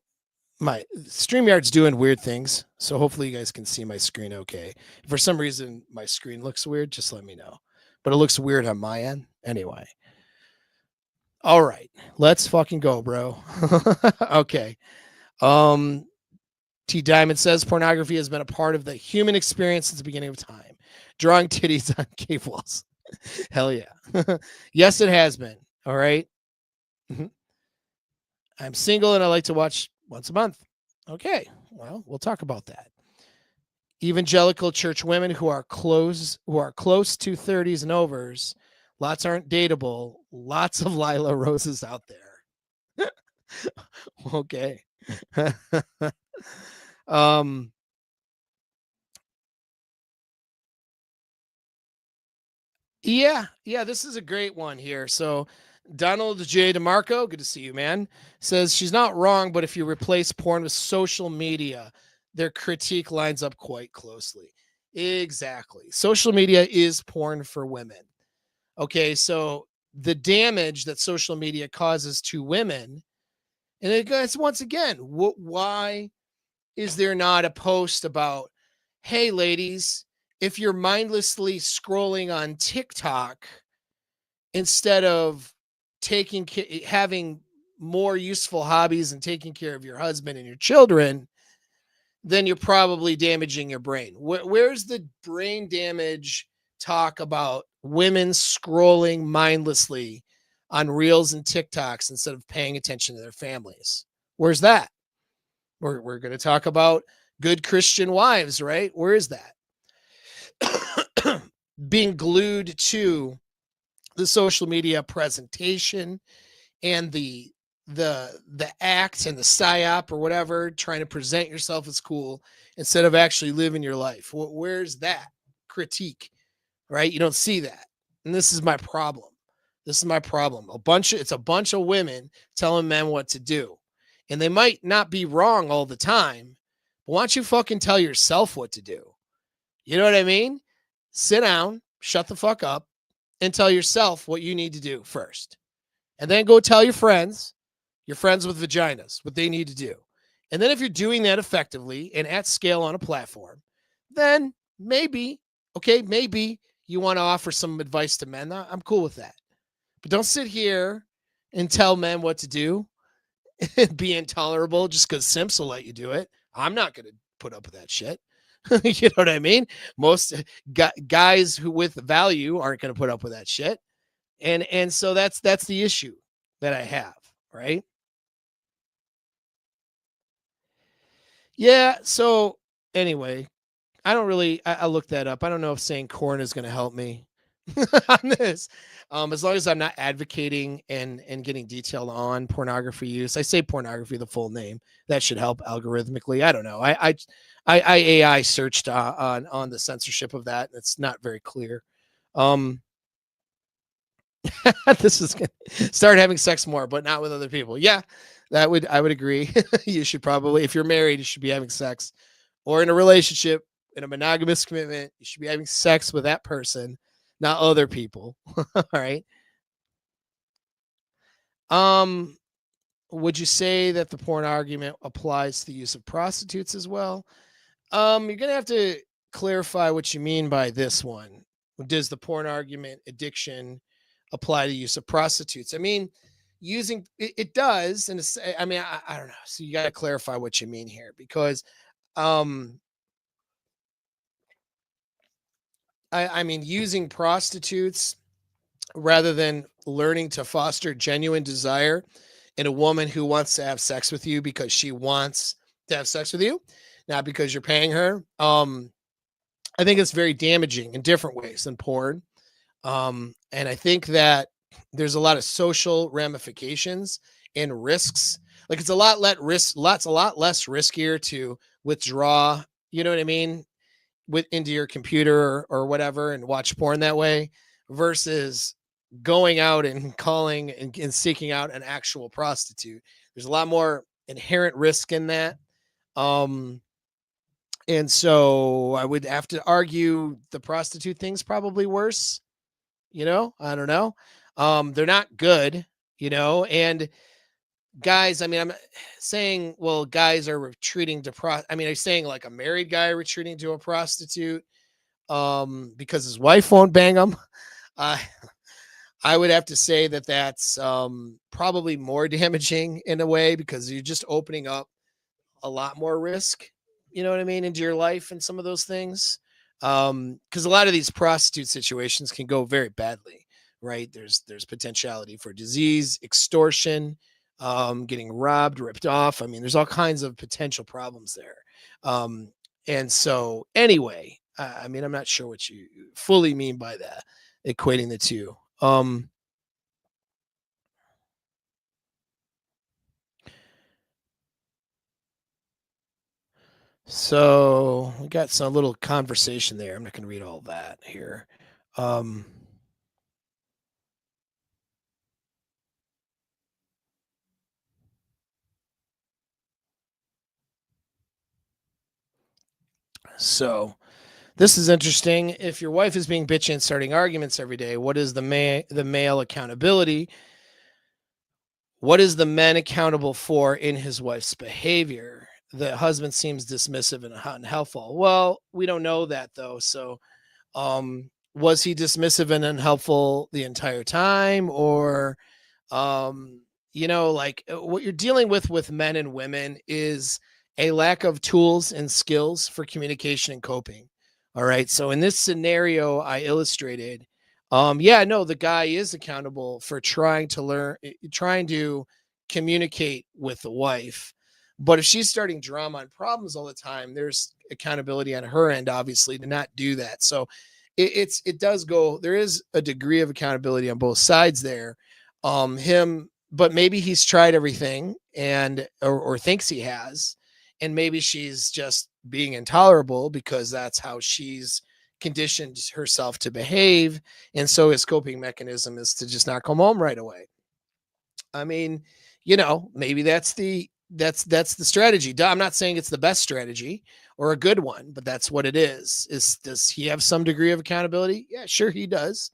StreamYard's doing weird things, so hopefully you guys can see my screen okay. If for some reason my screen looks weird, just let me know. But it looks weird on my end anyway. All right, let's fucking go, bro. Okay. T Diamond says pornography has been a part of the human experience since the beginning of time. Drawing titties on cave walls. Hell yeah. Yes, it has been. All right. I'm single and I like to watch once a month. Okay, well, we'll talk about that. Evangelical church women who are close to 30s and overs, lots aren't dateable. Lots of Lila Roses out there. Okay. Yeah, this is a great one here. So Donald J. DeMarco, good to see you, man, says she's not wrong, but if you replace porn with social media, their critique lines up quite closely. Exactly. Social media is porn for women. Okay, so the damage that social media causes to women, and it goes once again, why is there not a post about, hey, ladies, if you're mindlessly scrolling on TikTok, instead of having more useful hobbies and taking care of your husband and your children, then you're probably damaging your brain. Where's the brain damage talk about women scrolling mindlessly on reels and TikToks instead of paying attention to their families? Where's that? We're going to talk about good Christian wives, right? Where is that? Being glued to the social media presentation and the act and the psyop or whatever, trying to present yourself as cool instead of actually living your life. Where's that critique, right? You don't see that. And this is my problem. It's a bunch of women telling men what to do. And they might not be wrong all the time, but why don't you fucking tell yourself what to do? You know what I mean? Sit down, shut the fuck up, and tell yourself what you need to do first. And then go tell your friends with vaginas, what they need to do. And then if you're doing that effectively and at scale on a platform, then maybe you want to offer some advice to men. I'm cool with that. But don't sit here and tell men what to do and be intolerable just because simps will let you do it. I'm not going to put up with that shit. You know what I mean? Most guys who with value aren't going to put up with that shit. And so that's the issue that I have, right? Yeah. So anyway, I looked that up. I don't know if saying corn is going to help me on this. As long as I'm not advocating and getting detailed on pornography use. I say pornography, the full name. That should help algorithmically. I don't know. I AI searched on the censorship of that. It's not very clear. This is gonna start having sex more, but not with other people. Yeah, I would agree. You should probably, if you're married, you should be having sex, or in a relationship, in a monogamous commitment, you should be having sex with that person, not other people. All right. Um, would you say that the porn argument applies to the use of prostitutes as well? You're gonna have to clarify what you mean by this one. Does the porn argument addiction apply to use of prostitutes? I mean, using it does, and I mean, I don't know. So you got to clarify what you mean here, because um, I mean, using prostitutes rather than learning to foster genuine desire in a woman who wants to have sex with you because she wants to have sex with you, not because you're paying her. I think it's very damaging in different ways than porn. And I think that there's a lot of social ramifications and risks. Like it's a lot less riskier to withdraw, you know what I mean, with into your computer or whatever and watch porn that way versus going out and calling and seeking out an actual prostitute. There's a lot more inherent risk in that. Um, and so I would have to argue the prostitute thing's probably worse. I don't know. They're not good, and guys, I mean, I'm saying, well, guys are retreating to I mean, I'm saying like a married guy retreating to a prostitute because his wife won't bang him. Uh, I would have to say that that's probably more damaging in a way because you're just opening up a lot more risk, you know what I mean, into your life and some of those things. Because a lot of these prostitute situations can go very badly, right? There's potentiality for disease, extortion, getting robbed, ripped off. I mean, there's all kinds of potential problems there. And so anyway, I mean, I'm not sure what you fully mean by that, equating the two. So we got some little conversation there. I'm not going to read all that here. Um, so this is interesting. If your wife is being bitchy and starting arguments every day, what is the male accountability? What is the man accountable for in his wife's behavior? The husband seems dismissive and unhelpful. Well, we don't know that though. So was he dismissive and unhelpful the entire time, or like what you're dealing with men and women is a lack of tools and skills for communication and coping. All right, so in this scenario I illustrated, yeah, no, the guy is accountable for trying to communicate with the wife, but if she's starting drama and problems all the time, there's accountability on her end, obviously, to not do that. So it does go, there is a degree of accountability on both sides there. But maybe he's tried everything or thinks he has, and maybe she's just being intolerable because that's how she's conditioned herself to behave, and so his coping mechanism is to just not come home right away. I mean, maybe that's the strategy. I'm not saying it's the best strategy or a good one, but that's what it is. Does he have some degree of accountability? Yeah, sure he does.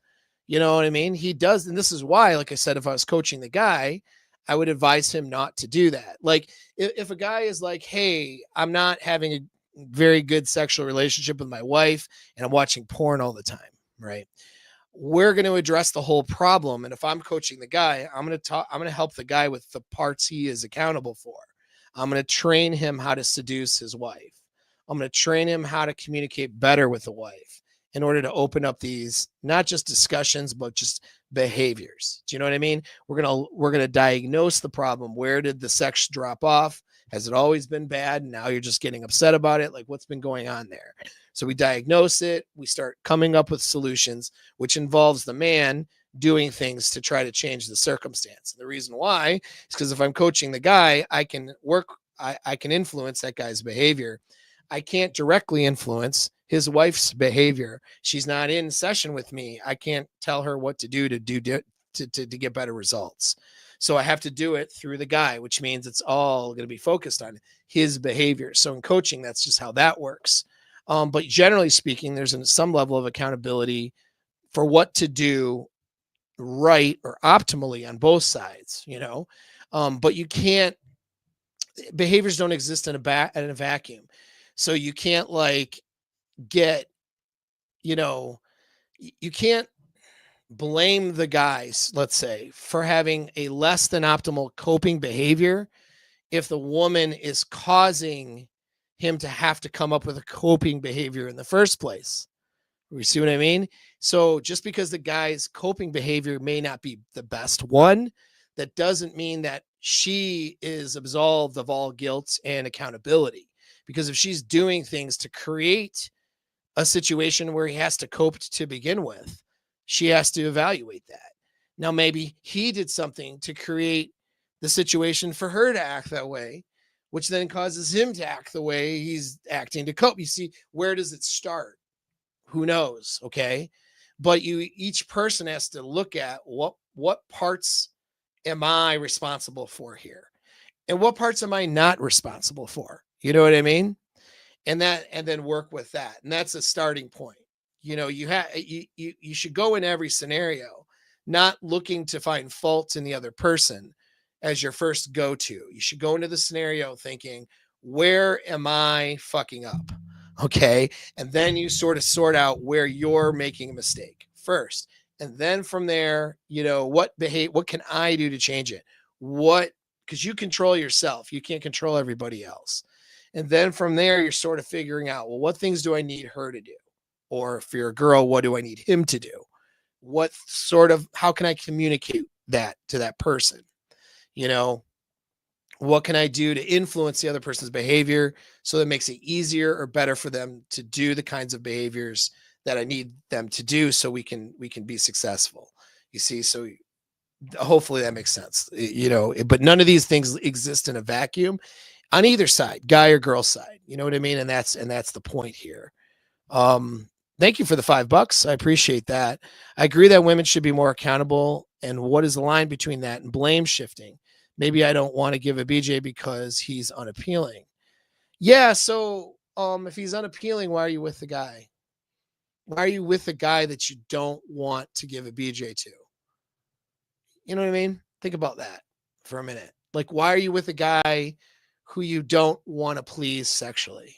You know what I mean? He does. And this is why, like I said, if I was coaching the guy, I would advise him not to do that. Like if a guy is like, hey, I'm not having a very good sexual relationship with my wife and I'm watching porn all the time, right? we're going to address the whole problem. And if I'm coaching the guy, I'm going to help the guy with the parts he is accountable for. I'm going to train him how to seduce his wife. I'm going to train him how to communicate better with the wife in order to open up these, not just discussions, but just behaviors. Do you know what I mean? We're going to diagnose the problem. Where did the sex drop off? Has it always been bad? And now you're just getting upset about it. Like, what's been going on there? So we diagnose it. We start coming up with solutions, which involves the man doing things to try to change the circumstance. And the reason why is because if I'm coaching the guy, I can influence that guy's behavior. I can't directly influence his wife's behavior. She's not in session with me. I can't tell her what to do to get better results. So I have to do it through the guy, which means it's all going to be focused on his behavior. So in coaching, that's just how that works. But generally speaking, there's some level of accountability for what to do right or optimally on both sides, but you can't, behaviors don't exist in a vacuum. So you can't you can't blame the guys, let's say, for having a less than optimal coping behavior if the woman is causing him to have to come up with a coping behavior in the first place. You see what I mean? So just because the guy's coping behavior may not be the best one, that doesn't mean that she is absolved of all guilt and accountability. Because if she's doing things to create a situation where he has to cope to begin with, she has to evaluate that. Now, maybe he did something to create the situation for her to act that way, which then causes him to act the way he's acting to cope. You see, where does it start? Who knows? Okay. But each person has to look at what parts am I responsible for here? And what parts am I not responsible for? You know what I mean? And then work with that. And that's a starting point. You should go in every scenario, not looking to find faults in the other person as your first go-to. You should go into the scenario thinking, where am I fucking up? Okay. And then you sort of sort out where you're making a mistake first. And then from there, what can I do to change it? Because you control yourself. You can't control everybody else. And then from there, you're sort of figuring out, well, what things do I need her to do? Or if you're a girl, what do I need him to do? How can I communicate that to that person? What can I do to influence the other person's behavior so that it makes it easier or better for them to do the kinds of behaviors that I need them to do so we can be successful. You see, so hopefully that makes sense, but none of these things exist in a vacuum on either side, guy or girl side. You know what I mean? And that's the point here. Thank you for the $5. I appreciate that. I agree that women should be more accountable. And what is the line between that and blame shifting? Maybe I don't want to give a BJ because he's unappealing. Yeah. So, if he's unappealing, why are you with the guy? Why are you with the guy that you don't want to give a BJ to? You know what I mean? Think about that for a minute. Like, why are you with a guy who you don't want to please sexually?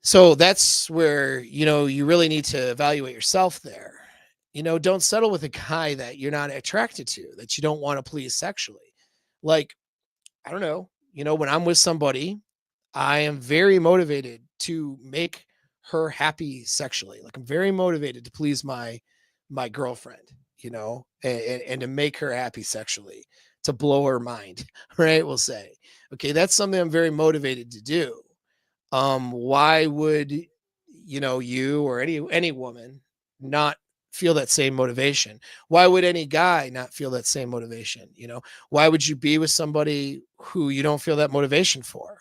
So that's where, you really need to evaluate yourself there. Don't settle with a guy that you're not attracted to, that you don't want to please sexually. Like, I don't know, when I'm with somebody, I am very motivated to make her happy sexually. Like, I'm very motivated to please my girlfriend, and to make her happy sexually, to blow her mind, right? We'll say, okay, that's something I'm very motivated to do. Why would, you or any woman not feel that same motivation? Why would any guy not feel that same motivation? Why would you be with somebody who you don't feel that motivation for?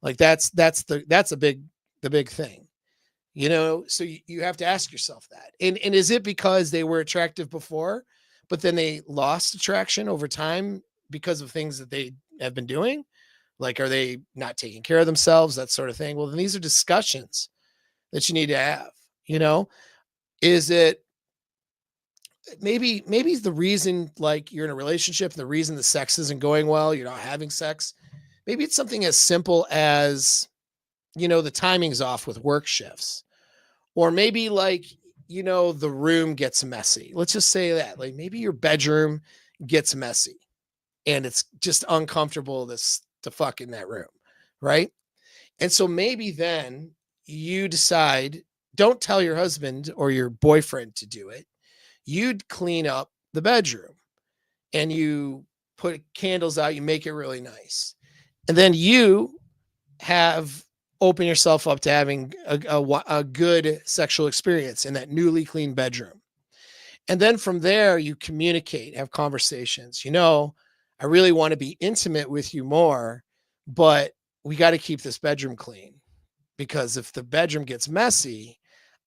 Like, that's the big thing, so you have to ask yourself that. And is it because they were attractive before, but then they lost attraction over time because of things that they have been doing? Like, are they not taking care of themselves? That sort of thing. Well, then these are discussions that you need to have, is it maybe the reason, like, you're in a relationship and the reason the sex isn't going well, you're not having sex. Maybe it's something as simple as, the timing's off with work shifts, or maybe like the room gets messy. Let's just say that, like, maybe your bedroom gets messy and it's just uncomfortable to fuck in that room, right? And so maybe then you decide, don't tell your husband or your boyfriend to do it. You'd clean up the bedroom and you put candles out, you make it really nice. And then you have open yourself up to having a good sexual experience in that newly clean bedroom. And then from there, you communicate, have conversations. I really want to be intimate with you more, but we got to keep this bedroom clean, because if the bedroom gets messy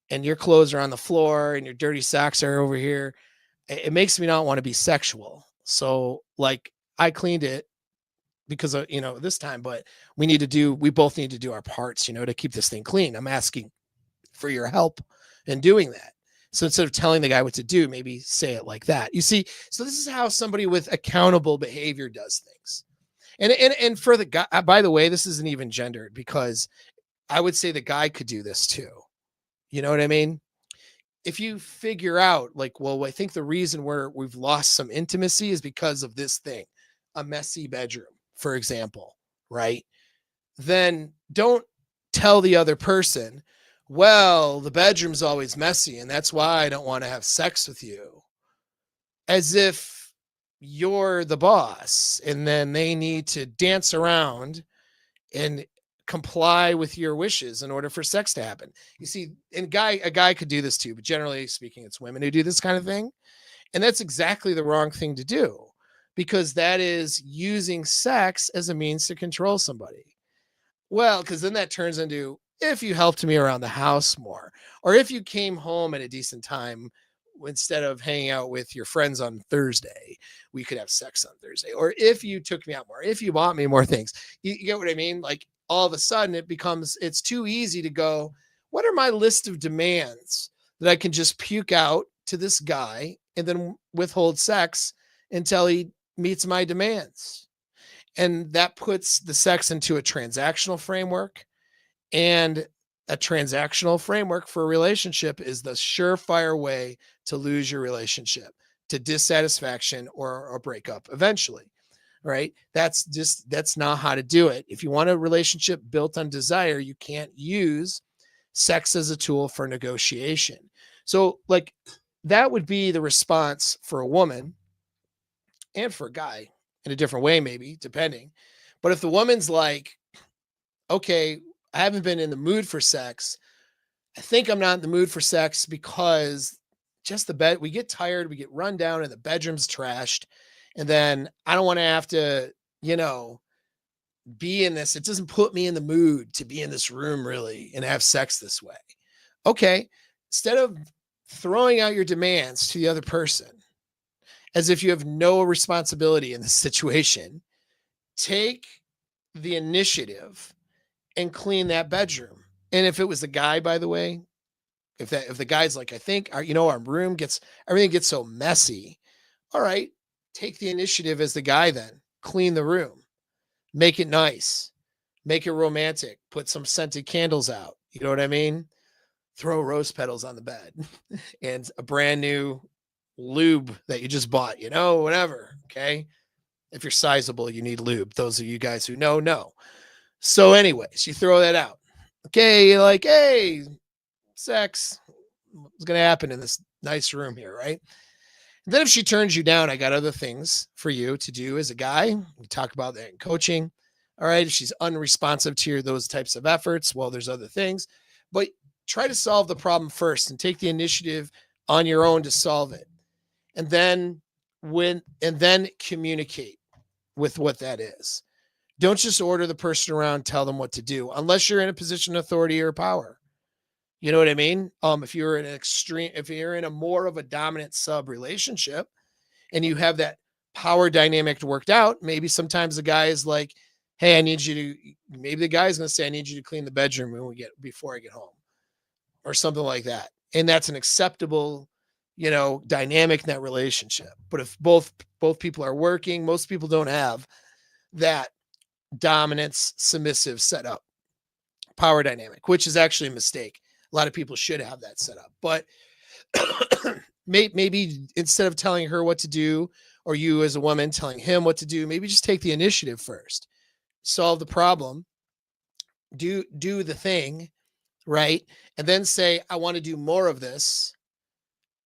and your clothes are on the floor and your dirty socks are over here, it makes me not want to be sexual. So, like, I cleaned it because of, this time, but we both need to do our parts, to keep this thing clean. I'm asking for your help in doing that. So instead of telling the guy what to do, maybe say it like that. You see, so this is how somebody with accountable behavior does things. And for the guy, by the way, this isn't even gendered, because I would say the guy could do this too. You know what I mean? If you figure out, like, well, I think the reason we've lost some intimacy is because of this thing, a messy bedroom, for example, right? Then don't tell the other person, well, the bedroom's always messy and that's why I don't want to have sex with you, as if you're the boss and then they need to dance around and comply with your wishes in order for sex to happen. You see, and a guy could do this too, but generally speaking, it's women who do this kind of thing. And that's exactly the wrong thing to do, because that is using sex as a means to control somebody. Well, because then that turns into, if you helped me around the house more, or if you came home at a decent time, instead of hanging out with your friends on Thursday, we could have sex on Thursday. Or if you took me out more, if you bought me more things, you get what I mean? Like, all of a sudden it's too easy to go, what are my list of demands that I can just puke out to this guy and then withhold sex until he meets my demands? And that puts the sex into a transactional framework. And a transactional framework for a relationship is the surefire way to lose your relationship, to dissatisfaction or a breakup eventually, right? That's not how to do it. If you want a relationship built on desire, you can't use sex as a tool for negotiation. So, like, that would be the response for a woman, and for a guy in a different way, maybe, depending. But if the woman's like, okay, I haven't been in the mood for sex. I think I'm not in the mood for sex because just the bed, we get tired, we get run down, and the bedroom's trashed. And then I don't want to have to, be in this. It doesn't put me in the mood to be in this room really and have sex this way. Okay. Instead of throwing out your demands to the other person as if you have no responsibility in this situation, take the initiative and clean that bedroom. And if it was the guy, by the way, if the guy's like, I think our everything gets so messy. All right, take the initiative as the guy, then clean the room, make it nice, make it romantic, put some scented candles out. You know what I mean? Throw rose petals on the bed and a brand new lube that you just bought, whatever. Okay. If you're sizable, you need lube. Those of you guys who know. So anyways, you throw that out. Okay, you're like, hey, sex is going to happen in this nice room here, right? And then if she turns you down, I got other things for you to do as a guy. We talk about that in coaching. All right, if she's unresponsive to those types of efforts, well, there's other things. But try to solve the problem first and take the initiative on your own to solve it. And then communicate with what that is. Don't just order the person around, tell them what to do, unless you're in a position of authority or power. You know what I mean? If you're in a more of a dominant sub relationship and you have that power dynamic worked out, maybe sometimes the guy is like, hey, maybe the guy's going to say, I need you to clean the bedroom before I get home, or something like that. And that's an acceptable, dynamic in that relationship. But if both people are working, most people don't have that dominance submissive setup power dynamic, which is actually a mistake. A lot of people should have that set up. But Maybe instead of telling her what to do, or you as a woman telling him what to do, maybe just take the initiative first, solve the problem, do the thing, right? And then say, I want to do more of this.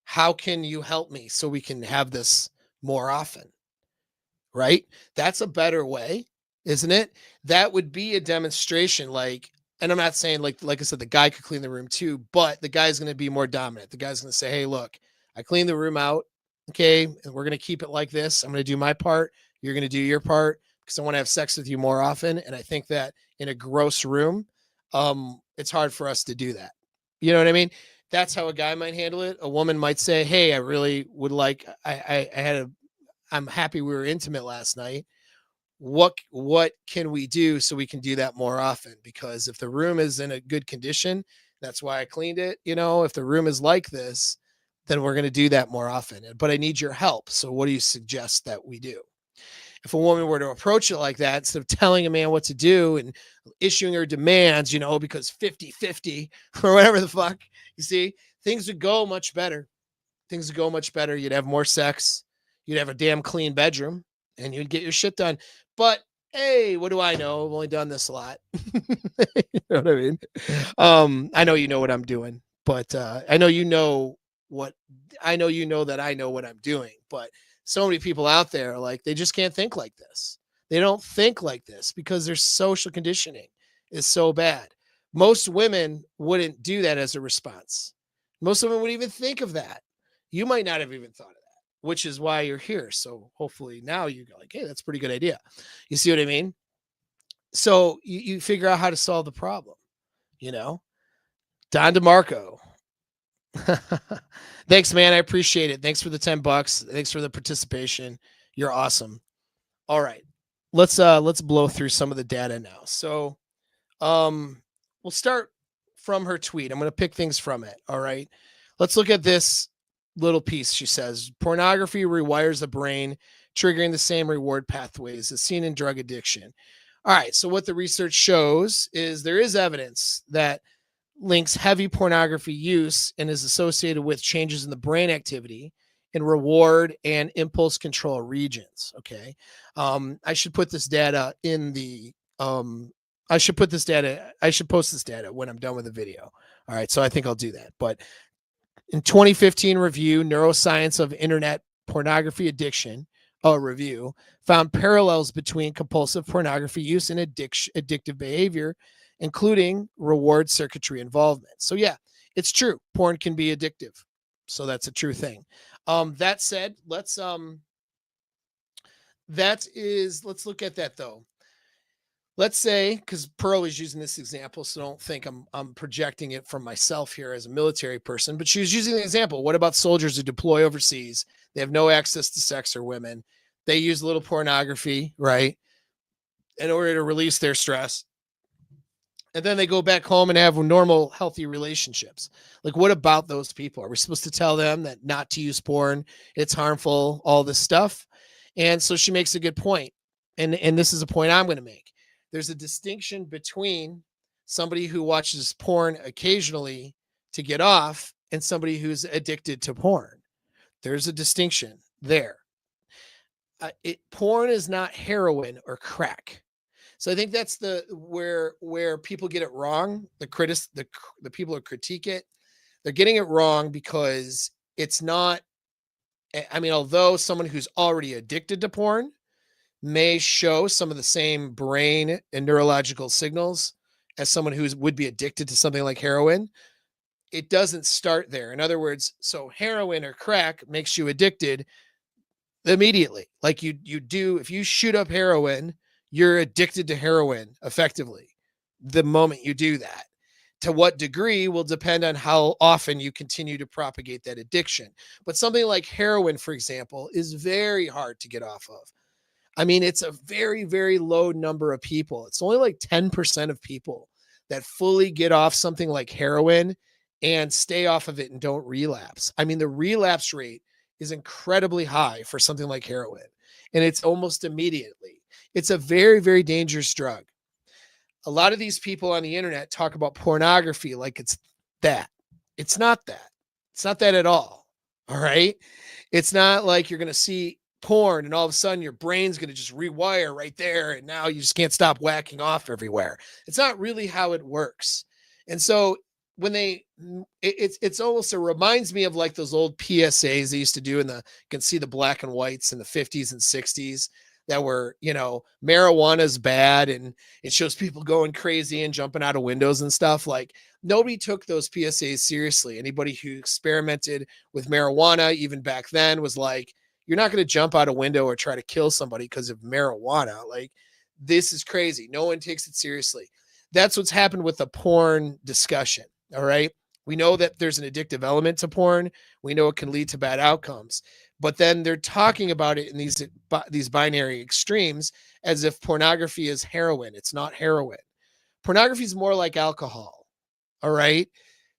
How can you help me so we can have this more often? Right? That's a better way, isn't it? That would be a demonstration, like, and I'm not saying like I said, the guy could clean the room too, but the guy's going to be more dominant. The guy's going to say, hey, look, I cleaned the room out. Okay. And we're going to keep it like this. I'm going to do my part. You're going to do your part because I want to have sex with you more often. And I think that in a gross room, it's hard for us to do that. You know what I mean? That's how a guy might handle it. A woman might say, hey, I really would like, I'm happy we were intimate last night. What can we do so we can do that more often? Because if the room is in a good condition, that's why I cleaned it. You know, if the room is like this, then we're going to do that more often. But I need your help. So what do you suggest that we do? If a woman were to approach it like that, instead of telling a man what to do and issuing her demands, you know, because 50-50 or whatever the fuck, you see, things would go much better. Things would go much better. You'd have more sex. You'd have a damn clean bedroom and you'd get your shit done. But hey, what do I know? I've only done this a lot. You know what I mean? I know you know what I'm doing, but I know you know what I know you know that I know what I'm doing. But so many people out there, like, they just can't think like this. They don't think like this because their social conditioning is so bad. Most women wouldn't do that as a response. Most women wouldn't even think of that. You might not have even thought of that, which is why you're here. So hopefully now you go like, hey, that's a pretty good idea. You see what I mean? So you figure out how to solve the problem, you know? Don DeMarco. Thanks, man. I appreciate it. Thanks for the $10. Thanks for the participation. You're awesome. All right. Let's blow through some of the data now. So we'll start from her tweet. I'm going to pick things from it. All right. Let's look at this little piece. She says, pornography rewires the brain, triggering the same reward pathways as seen in drug addiction. All right. So what the research shows is there is evidence that links heavy pornography use and is associated with changes in the brain activity in reward and impulse control regions. Okay. I should put this data in the, I should post this data when I'm done with the video. All right. So I think I'll do that. But in 2015 review, Neuroscience of Internet Pornography Addiction, a review, found parallels between compulsive pornography use and addictive behavior, including reward circuitry involvement. So yeah, it's true. Porn can be addictive. So that's a true thing. That said, let's look at that though. Let's say, because Pearl is using this example, so don't think I'm projecting it from myself here as a military person, but she was using the example. What about soldiers who deploy overseas? They have no access to sex or women. They use a little pornography, right, in order to release their stress. And then they go back home and have normal, healthy relationships. Like, what about those people? Are we supposed to tell them that not to use porn? It's harmful, all this stuff. And so she makes a good point. And this is a point I'm going to make. There's a distinction between somebody who watches porn occasionally to get off and somebody who's addicted to porn. There's a distinction there. Porn is not heroin or crack. So I think that's where people get it wrong. The people who critique it, they're getting it wrong because it's not. I mean, although someone who's already addicted to porn may show some of the same brain and neurological signals as someone who would be addicted to something like heroin, it doesn't start there. In other words, so heroin or crack makes you addicted immediately. Like you do, if you shoot up heroin, you're addicted to heroin effectively the moment you do that. To what degree will depend on how often you continue to propagate that addiction. But something like heroin, for example, is very hard to get off of. I mean, it's a very, very low number of people. It's only like 10% of people that fully get off something like heroin and stay off of it and don't relapse. I mean, the relapse rate is incredibly high for something like heroin, and it's almost immediately. It's a very, very dangerous drug. A lot of these people on the internet talk about pornography like it's that. It's not that. It's not that at all. All right. It's not like you're going to see porn and all of a sudden your brain's going to just rewire right there. And now you just can't stop whacking off everywhere. It's not really how it works. And so when it's almost, it reminds me of like those old PSAs they used to do you can see the black and whites in the 50s and 60s that were, marijuana's bad and it shows people going crazy and jumping out of windows and stuff. Like nobody took those PSAs seriously. Anybody who experimented with marijuana, even back then, was like, you're not going to jump out a window or try to kill somebody because of marijuana. Like, this is crazy. No one takes it seriously. That's what's happened with the porn discussion. All right. We know that there's an addictive element to porn. We know it can lead to bad outcomes. But then they're talking about it in these binary extremes as if pornography is heroin. It's not heroin. Pornography is more like alcohol. All right.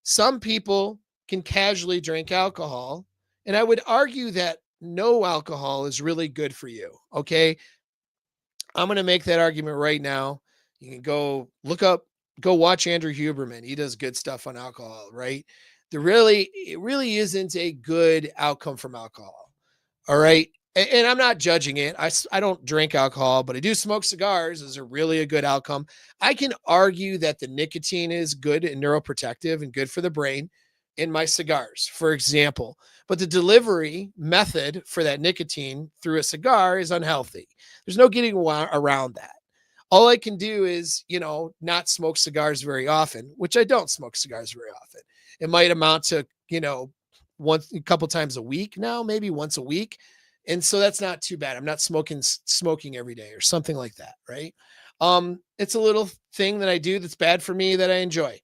Some people can casually drink alcohol. And I would argue that no alcohol is really good for you. Okay. I'm going to make that argument right now. You can go watch Andrew Huberman. He does good stuff on alcohol, right? It really isn't a good outcome from alcohol. All right. And I'm not judging it. I don't drink alcohol, but I do smoke cigars. Is a really a good outcome. I can argue that the nicotine is good and neuroprotective and good for the brain in my cigars, for example. But the delivery method for that nicotine through a cigar is unhealthy. There's no getting around that. All I can do is, not smoke cigars very often, which I don't smoke cigars very often. It might amount to, a couple times a week now, maybe once a week. And so that's not too bad. I'm not smoking every day or something like that. Right. It's a little thing that I do that's bad for me that I enjoy.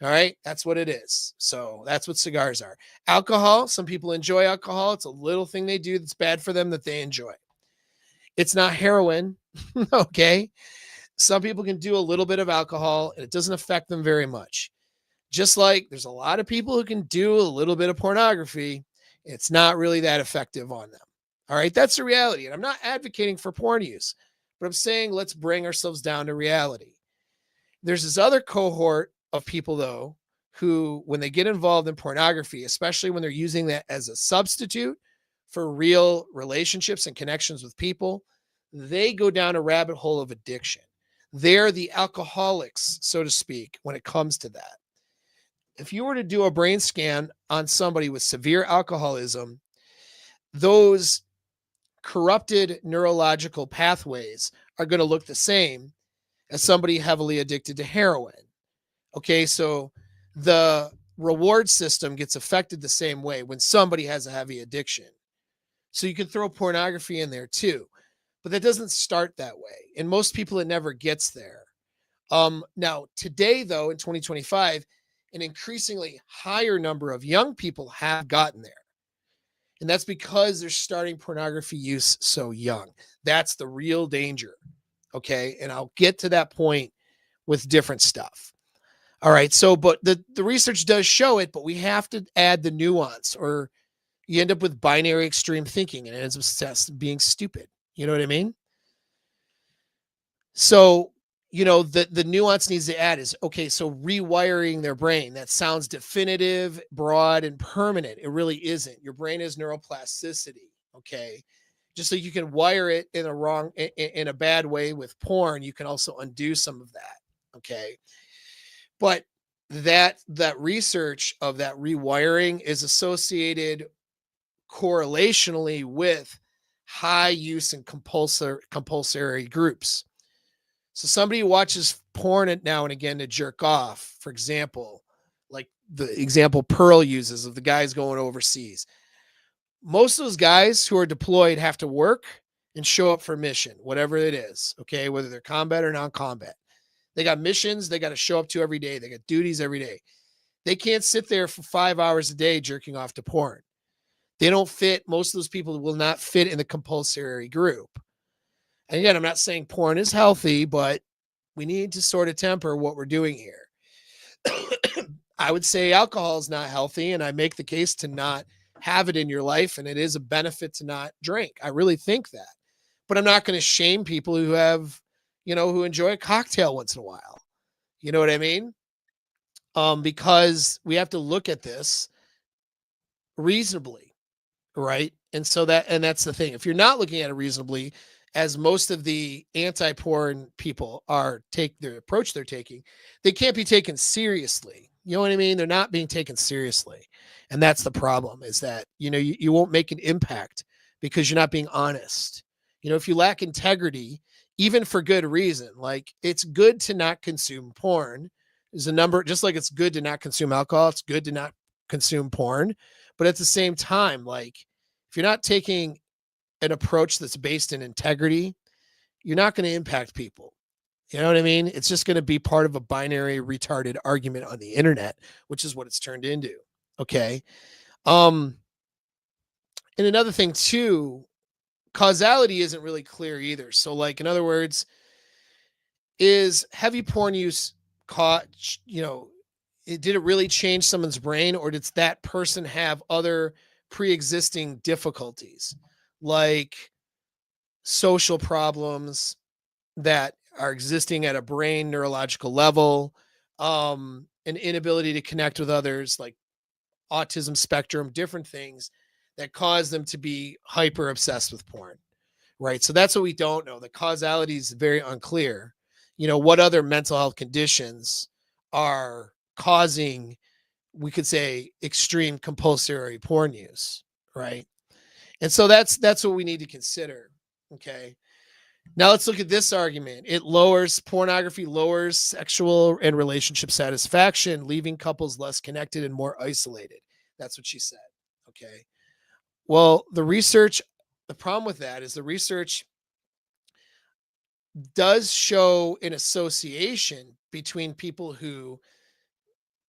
All right. That's what it is. So that's what cigars are. Alcohol. Some people enjoy alcohol. It's a little thing they do that's bad for them that they enjoy. It's not heroin. Okay. Some people can do a little bit of alcohol and it doesn't affect them very much. Just like there's a lot of people who can do a little bit of pornography. It's not really that effective on them. All right. That's the reality. And I'm not advocating for porn use, but I'm saying let's bring ourselves down to reality. There's this other cohort of people, though, who, when they get involved in pornography, especially when they're using that as a substitute for real relationships and connections with people, they go down a rabbit hole of addiction. They're the alcoholics, so to speak, when it comes to that. If you were to do a brain scan on somebody with severe alcoholism, those corrupted neurological pathways are going to look the same as somebody heavily addicted to heroin. Okay, so the reward system gets affected the same way when somebody has a heavy addiction. So you can throw pornography in there too, but that doesn't start that way. And most people, it never gets there. Now, today, though, in 2025, an increasingly higher number of young people have gotten there. And that's because they're starting pornography use so young. That's the real danger. Okay. And I'll get to that point with different stuff. All right. So, but the research does show it, but we have to add the nuance or you end up with binary extreme thinking and it ends up being stupid. You know what I mean? So, the nuance needs to add is, okay, so rewiring their brain, that sounds definitive, broad, and permanent. It really isn't. Your brain is neuroplasticity. Okay. Just so you can wire it in a bad way with porn, you can also undo some of that. Okay. But that research of that rewiring is associated correlationally with high use in compulsory groups. So somebody watches porn now and again to jerk off, for example, like the example Pearl uses of the guys going overseas. Most of those guys who are deployed have to work and show up for mission, whatever it is, okay, whether they're combat or non-combat. They got missions they got to show up to every day. They got duties every day. They can't sit there for 5 hours a day jerking off to porn. They don't fit. Most of those people will not fit in the compulsory group. And again, I'm not saying porn is healthy, but we need to sort of temper what we're doing here. I would say alcohol is not healthy, and I make the case to not have it in your life, and it is a benefit to not drink. I really think that. But I'm not going to shame people who have, who enjoy a cocktail once in a while. You know what I mean? Because we have to look at this reasonably, right? And that's the thing. If you're not looking at it reasonably, as most of the anti-porn people the approach they're taking, they can't be taken seriously. You know what I mean? They're not being taken seriously. And that's the problem, is that, you won't make an impact because you're not being honest. If you lack integrity, even for good reason, like, it's good to not consume porn. There's a number, just like it's good to not consume alcohol, it's good to not consume porn. But at the same time, like, if you're not taking an approach that's based in integrity, you're not going to impact people. You know what I mean? It's just going to be part of a binary retarded argument on the internet, which is what it's turned into. Okay. And another thing too, causality isn't really clear either. So, like, in other words, is heavy porn use did it really change someone's brain, or did that person have other pre-existing difficulties, like social problems that are existing at a brain neurological level, an inability to connect with others, like autism spectrum, different things that cause them to be hyper obsessed with porn, right? So that's what we don't know. The causality is very unclear. What other mental health conditions are causing, we could say, extreme compulsory porn use, right? And so that's what we need to consider. Okay. Now let's look at this argument. Pornography lowers sexual and relationship satisfaction, leaving couples less connected and more isolated. That's what she said. Okay. Well, the problem with that is the research does show an association between people who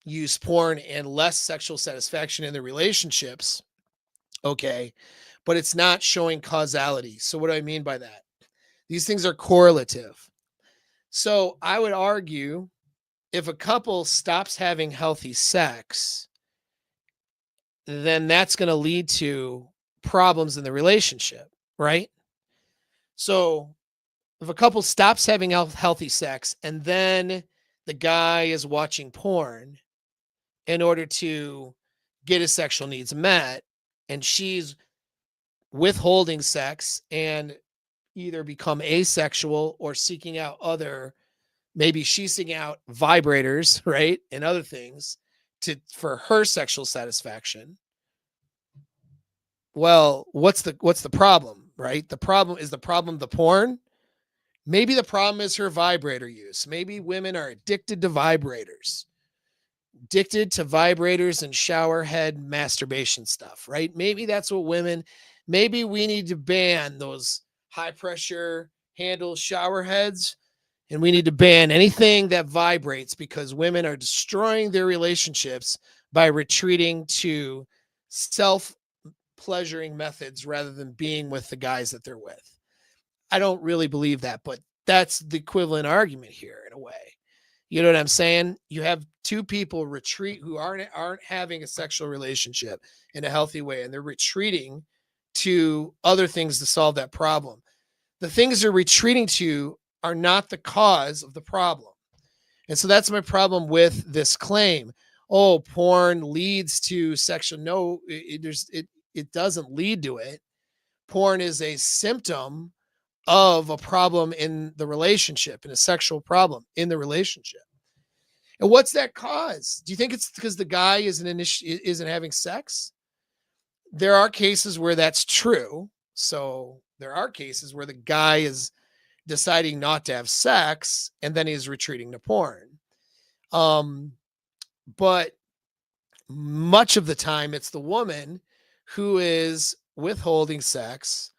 use porn and less sexual satisfaction in their relationships. Okay. But it's not showing causality. So what do I mean by that? These things are correlative. So I would argue, if a couple stops having healthy sex, then that's going to lead to problems in the relationship, right? So if a couple stops having healthy sex and then the guy is watching porn in order to get his sexual needs met, and she's withholding sex and either become asexual or seeking out maybe she's seeking out vibrators, right? And other things for her sexual satisfaction. Well, what's the problem, right? The problem the porn? Maybe the problem is her vibrator use. Maybe women are addicted to vibrators and shower head masturbation stuff, right? Maybe that's what maybe we need to ban those high pressure handle shower heads, and we need to ban anything that vibrates, because women are destroying their relationships by retreating to self pleasuring methods rather than being with the guys that they're with. I don't really believe that, but that's the equivalent argument here in a way. You know what I'm saying? You have two people who aren't having a sexual relationship in a healthy way, and they're retreating to other things to solve that problem. The things they're retreating to are not the cause of the problem. And so that's my problem with this claim. Oh, porn leads to sexual. No, it doesn't lead to it. Porn is a symptom of a problem in the relationship, and a sexual problem in the relationship. And what's that cause? Do you think it's because the guy isn't having sex? There are cases where that's true. So there are cases where the guy is deciding not to have sex and then he's retreating to porn. But much of the time it's the woman who is withholding sex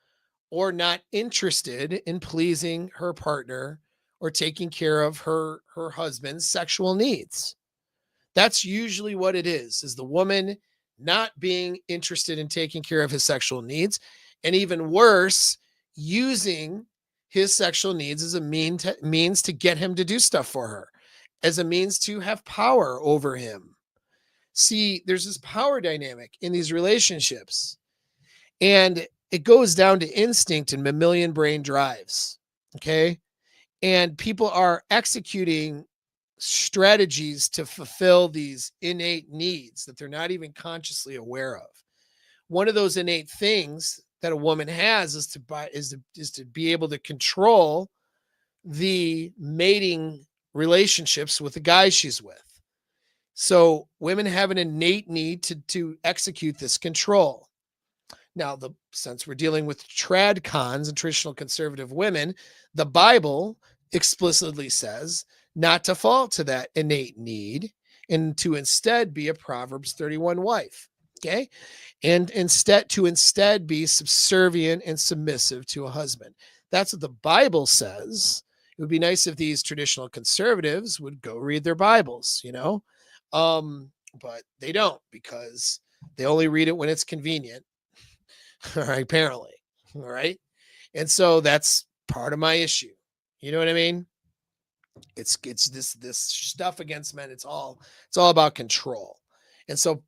or not interested in pleasing her partner or taking care of her husband's sexual needs. That's usually what it is the woman not being interested in taking care of his sexual needs, and even worse, using his sexual needs as a means to get him to do stuff for her, as a means to have power over him. See, there's this power dynamic in these relationships, and it goes down to instinct and mammalian brain drives. Okay. And people are executing strategies to fulfill these innate needs that they're not even consciously aware of. one of those innate things that a woman has is to be able to control the mating relationships with the guys she's with. So women have an innate need to execute this control. Now, since we're dealing with trad cons and traditional conservative women, the Bible explicitly says not to fall to that innate need and to instead be a Proverbs 31 wife. Okay. And instead be subservient and submissive to a husband. That's what the Bible says. It would be nice if these traditional conservatives would go read their Bibles, but they don't, because they only read it when it's convenient. Apparently. All right. And so that's part of my issue. You know what I mean? It's this stuff against men. It's all about control. And so,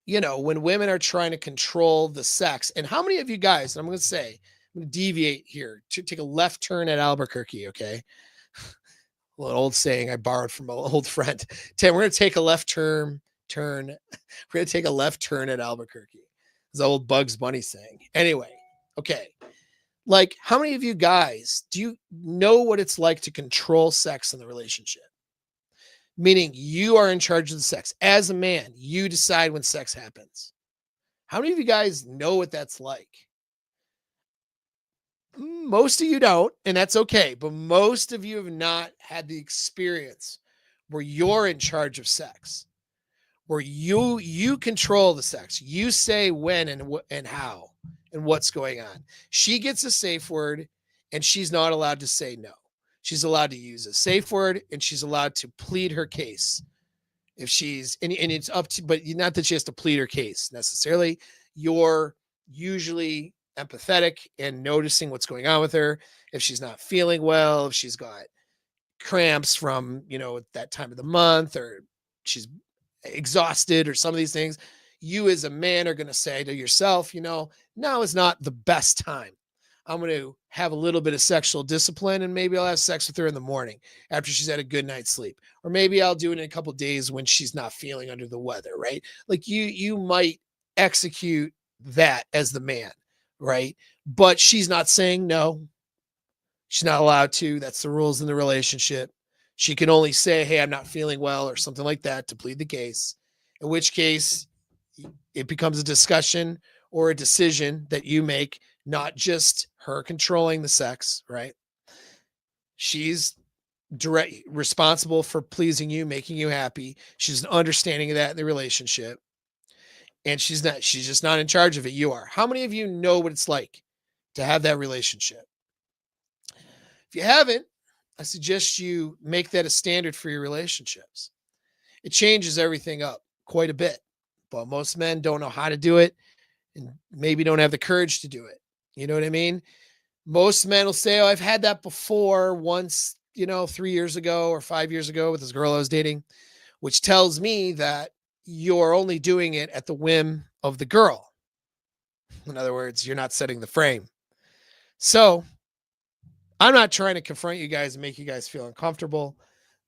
when women are trying to control the sex, and how many of you guys, and I'm going to deviate here to take a left turn at Albuquerque. Okay. Well, an old saying I borrowed from an old friend. Tim, we're going to take a left turn. We're going to take a left turn at Albuquerque. It's the old Bugs Bunny saying. Anyway, okay. Like, how many of you guys, do you know what it's like to control sex in the relationship? Meaning you are in charge of the sex. As a man, you decide when sex happens. How many of you guys know what that's like? Most of you don't, and that's okay. But most of you have not had the experience where you're in charge of sex, where you control the sex. You say when and how and what's going on. She gets a safe word, and she's not allowed to say no. She's allowed to use a safe word, and she's allowed to plead her case. If she's, and it's up to, but not that she has to plead her case necessarily. You're usually empathetic and noticing what's going on with her. If she's not feeling well, if she's got cramps from, that time of the month, or she's exhausted, or some of these things, you as a man are going to say to yourself, now is not the best time. I'm going to have a little bit of sexual discipline, and maybe I'll have sex with her in the morning after she's had a good night's sleep. Or maybe I'll do it in a couple of days when she's not feeling under the weather, right? Like you might execute that as the man, right? But she's not saying no. She's not allowed to. That's the rules in the relationship. She can only say, hey, I'm not feeling well, or something like that, to plead the case, in which case it becomes a discussion or a decision that you make, not just her controlling the sex, right? She's responsible for pleasing you, making you happy. She's an understanding of that in the relationship. And she's just not in charge of it. You are. How many of you know what it's like to have that relationship? If you haven't, I suggest you make that a standard for your relationships. It changes everything up quite a bit, but most men don't know how to do it, and maybe don't have the courage to do it. You know what I mean? Most men will say, oh, I've had that before once, 3 years ago or 5 years ago with this girl I was dating, which tells me that you're only doing it at the whim of the girl. In other words, you're not setting the frame. So I'm not trying to confront you guys and make you guys feel uncomfortable.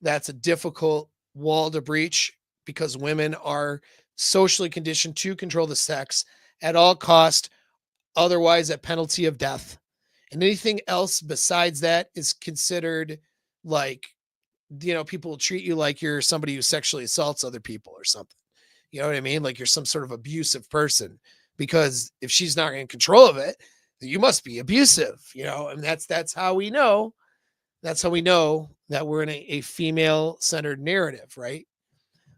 That's a difficult wall to breach, because women are socially conditioned to control the sex at all cost, otherwise at penalty of death. And anything else besides that is considered like, people will treat you like you're somebody who sexually assaults other people or something. You know what I mean? Like you're some sort of abusive person, because if she's not in control of it, then you must be abusive, and that's how we know. That's how we know that we're in a female centered narrative, right?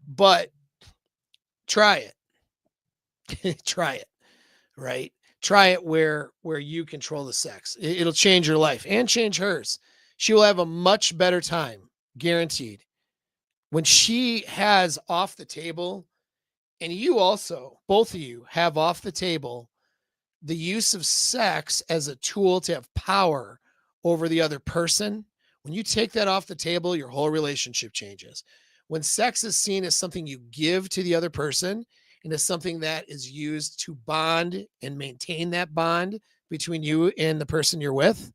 But try it. Try it, right? Try it where you control the sex. It'll change your life and change hers. She will have a much better time, guaranteed, when she has off the table, and you also, both of you, have off the table the use of sex as a tool to have power over the other person. When you take that off the table, your whole relationship changes. When sex is seen as something you give to the other person, and as something that is used to bond and maintain that bond between you and the person you're with,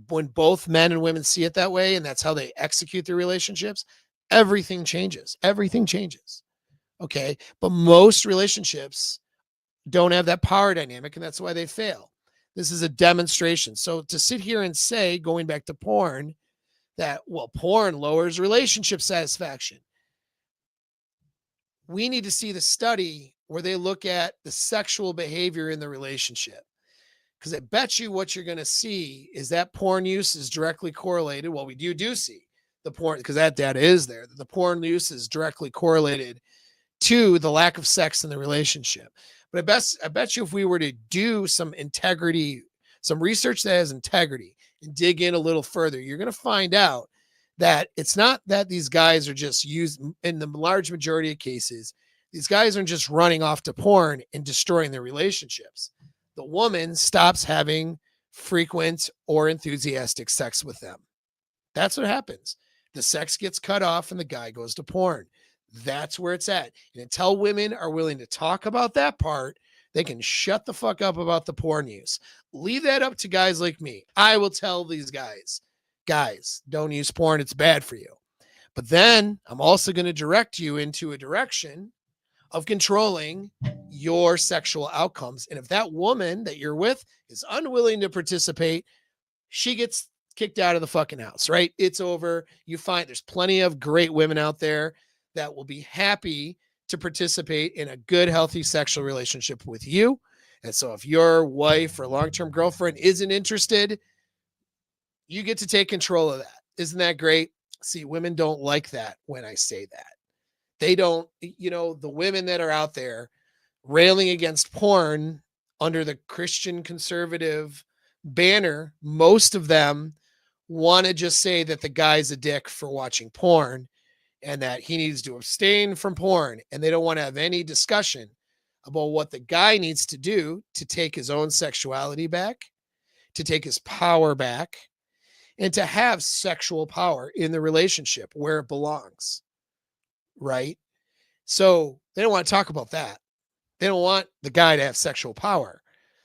when both men and women see it that way, and that's how they execute their relationships, everything changes. Everything changes. Okay. But most relationships don't have that power dynamic, and that's why they fail. This is a demonstration. So to sit here and say, going back to porn, that, well, porn lowers relationship satisfaction. We need to see the study where they look at the sexual behavior in the relationship. Because I bet you what you're going to see is that porn use is directly correlated. Well, we do see the porn, because that data is there, that the porn use is directly correlated to the lack of sex in the relationship. But I bet you if we were to do some integrity, some research that has integrity, and dig in a little further, you're going to find out that it's not that these guys are just used, in the large majority of cases, these guys aren't just running off to porn and destroying their relationships. The woman stops having frequent or enthusiastic sex with them. That's what happens. The sex gets cut off and the guy goes to porn. That's where it's at. And until women are willing to talk about that part, they can shut the fuck up about the porn use. Leave that up to guys like me. I will tell these guys, don't use porn. It's bad for you. But then I'm also going to direct you into a direction of controlling your sexual outcomes. And if that woman that you're with is unwilling to participate, she gets kicked out of the fucking house, right? It's over. You find there's plenty of great women out there that will be happy to participate in a good, healthy sexual relationship with you. And so if your wife or long-term girlfriend isn't interested, you get to take control of that. Isn't that great? See, women don't like that when I say that. They don't, the women that are out there railing against porn under the Christian conservative banner, most of them want to just say that the guy's a dick for watching porn and that he needs to abstain from porn. And they don't want to have any discussion about what the guy needs to do to take his own sexuality back, to take his power back, and to have sexual power in the relationship where it belongs. Right? So they don't want to talk about that. They don't want the guy to have sexual power.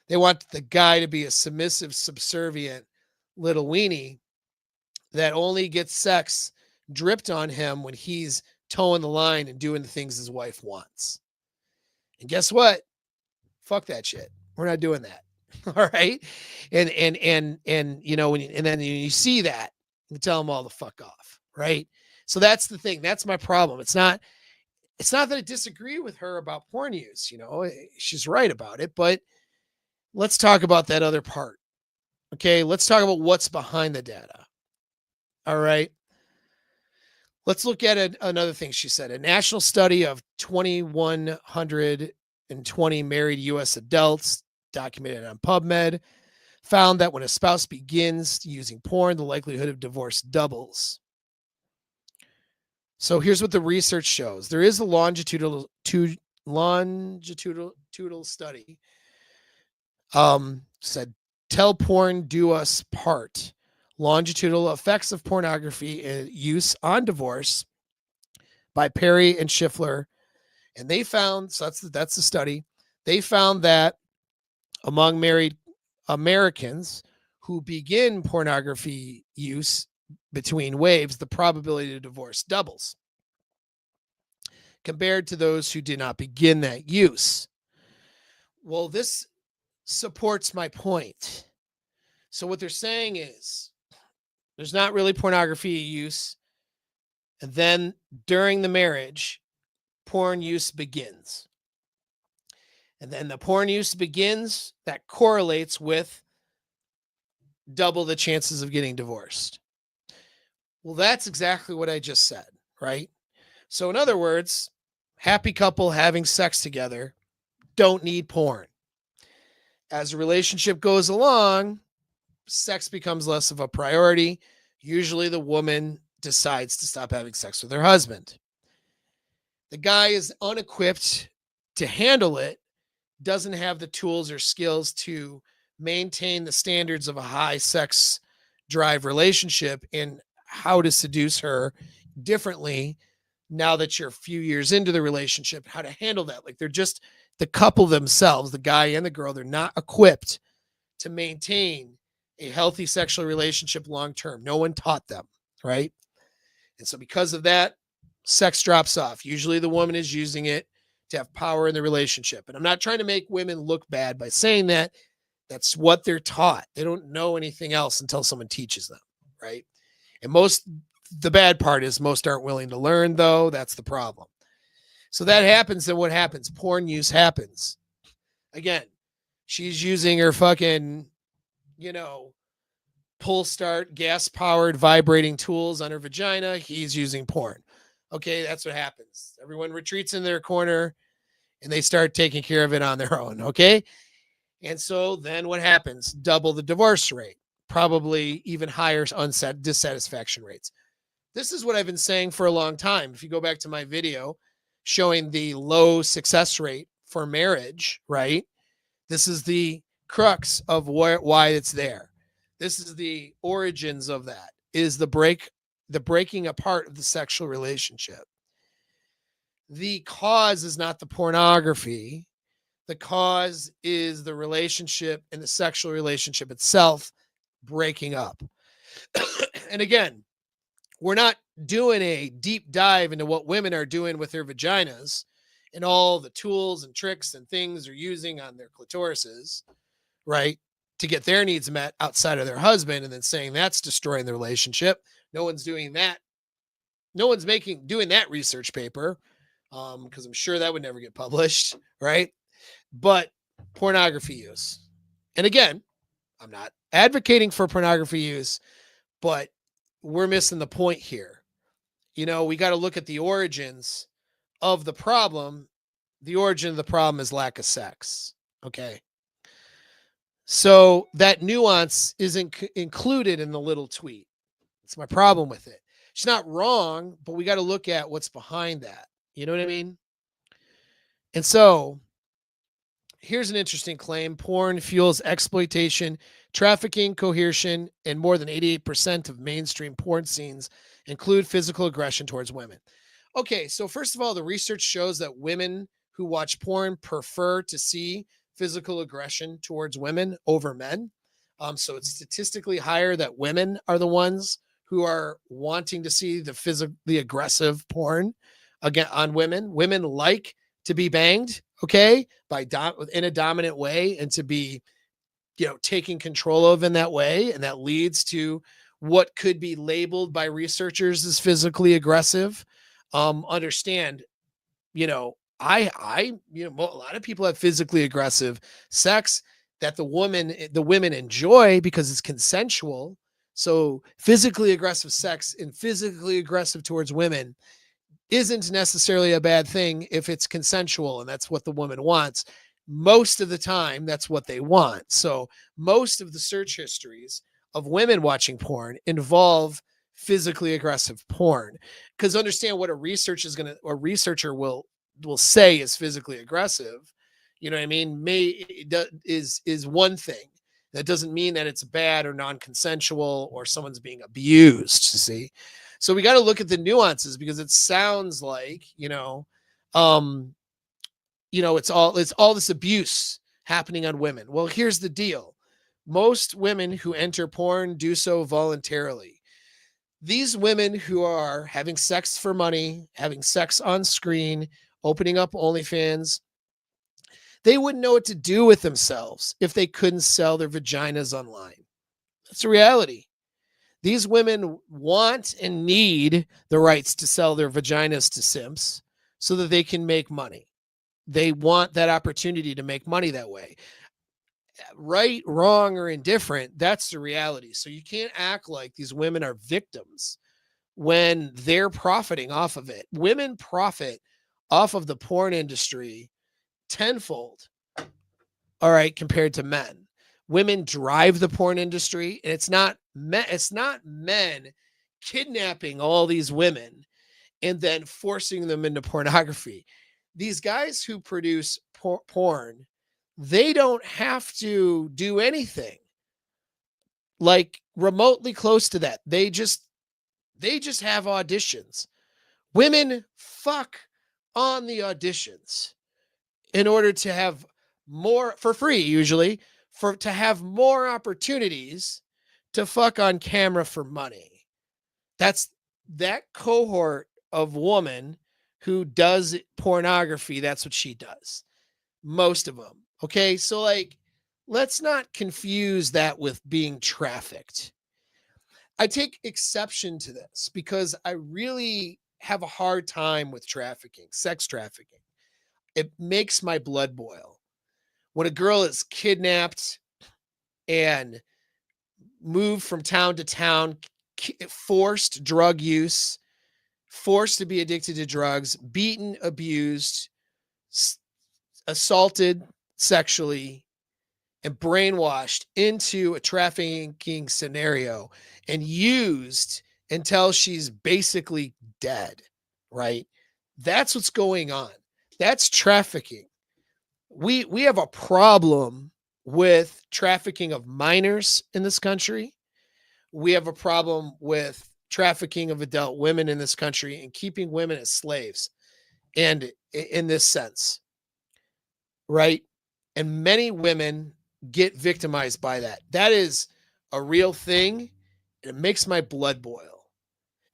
They want the guy to be a submissive, subservient little weenie that only gets sex dripped on him when he's towing the line and doing the things his wife wants. And guess what? Fuck that shit. We're not doing that. All right. And then you see that, you tell them all the fuck off. Right. So that's the thing. That's my problem. It's not that I disagree with her about porn use. She's right about it, but let's talk about that other part. Okay. Let's talk about what's behind the data. All right. Let's look at another thing she said. A national study of 2,120 married U.S. adults documented on PubMed found that when a spouse begins using porn, the likelihood of divorce doubles. So here's what the research shows. There is a longitudinal study said, "Tell Porn, Do Us Part. Longitudinal Effects of Pornography and Use on Divorce" by Perry and Schiffler. And they found, so that's the study. They found that among married Americans who begin pornography use between waves, the probability of divorce doubles compared to those who did not begin that use. Well, this supports my point. So what they're saying is there's not really pornography use. And then during the marriage, porn use begins. And then the porn use begins, that correlates with double the chances of getting divorced. Well, that's exactly what I just said, right? So in other words, happy couple having sex together don't need porn. As a relationship goes along, sex becomes less of a priority. Usually the woman decides to stop having sex with her husband. The guy is unequipped to handle it, doesn't have the tools or skills to maintain the standards of a high sex drive relationship and how to seduce her differently now that you're a few years into the relationship, how to handle that. Like, they're just, the couple themselves, the guy and the girl, they're not equipped to maintain a healthy sexual relationship long-term. No one taught them, right? And so because of that, sex drops off. Usually the woman is using it to have power in the relationship. And I'm not trying to make women look bad by saying that. That's what they're taught. They don't know anything else until someone teaches them, right? And the bad part is most aren't willing to learn, though. That's the problem. So that happens, then what happens? Porn use happens. Again, she's using her fucking, pull start, gas powered, vibrating tools on her vagina. He's using porn. Okay, that's what happens. Everyone retreats in their corner and they start taking care of it on their own. Okay. And so then what happens? Double the divorce rate, probably even higher dissatisfaction rates. This is what I've been saying for a long time. If you go back to my video showing the low success rate for marriage, right? This is the crux of why it's there. This is the origins of that, is the breaking apart of the sexual relationship. The cause is not the pornography. The cause is the relationship and the sexual relationship itself breaking up. And again, we're not doing a deep dive into what women are doing with their vaginas and all the tools and tricks and things they're using on their clitorises, right, to get their needs met outside of their husband, and then saying that's destroying the relationship. No one's doing that. No one's doing that research paper, because I'm sure that would never get published, right? But pornography use. And again, I'm not advocating for pornography use, but we're missing the point here. We got to look at the origins of the problem. The origin of the problem is lack of sex. Okay. So that nuance isn't included in the little tweet. It's my problem with it. She's not wrong, but we got to look at what's behind that. You know what I mean? And so here's an interesting claim. Porn fuels exploitation, trafficking, coercion, and more than 88% of mainstream porn scenes include physical aggression towards women. Okay, so first of all, the research shows that women who watch porn prefer to see physical aggression towards women over men. So it's statistically higher that women are the ones who are wanting to see the physically aggressive porn again on women. Women like to be banged, okay, in a dominant way, and to be, taking control of in that way. And that leads to what could be labeled by researchers as physically aggressive. Understand, a lot of people have physically aggressive sex that the women enjoy because it's consensual. So physically aggressive sex and physically aggressive towards women isn't necessarily a bad thing if it's consensual and that's what the woman wants. Most of the time, that's what they want. So most of the search histories of women watching porn involve physically aggressive porn. Because understand what a researcher will say is physically aggressive. You know what I mean? Is one thing. That doesn't mean that it's bad or non-consensual or someone's being abused, you see? So we got to look at the nuances, because it sounds like, it's all this abuse happening on women. Well, here's the deal. Most women who enter porn do so voluntarily. These women who are having sex for money, having sex on screen, opening up OnlyFans, they wouldn't know what to do with themselves if they couldn't sell their vaginas online. That's the reality. These women want and need the rights to sell their vaginas to simps so that they can make money. They want that opportunity to make money that way. Right, wrong, or indifferent, that's the reality. So you can't act like these women are victims when they're profiting off of it. Women profit off of the porn industry tenfold, all right, compared to men. Women drive the porn industry, and it's not men kidnapping all these women and then forcing them into pornography. These guys who produce porn, they don't have to do anything like remotely close to that. They just have auditions. Women fuck on the auditions in order to have more for free, usually, to have more opportunities to fuck on camera for money. That's that cohort of woman who does pornography, that's what she does. Most of them. Okay. So, like, let's not confuse that with being trafficked. I take exception to this because I really have a hard time with trafficking, sex trafficking. It makes my blood boil. When a girl is kidnapped and moved from town to town, forced drug use, forced to be addicted to drugs, beaten, abused, assaulted sexually, and brainwashed into a trafficking scenario and used until she's basically dead, right? That's what's going on. That's trafficking. We have a problem with trafficking of minors in this country. We have a problem with trafficking of adult women in this country and keeping women as slaves. And in this sense, right? And many women get victimized by that. That is a real thing. And it makes my blood boil.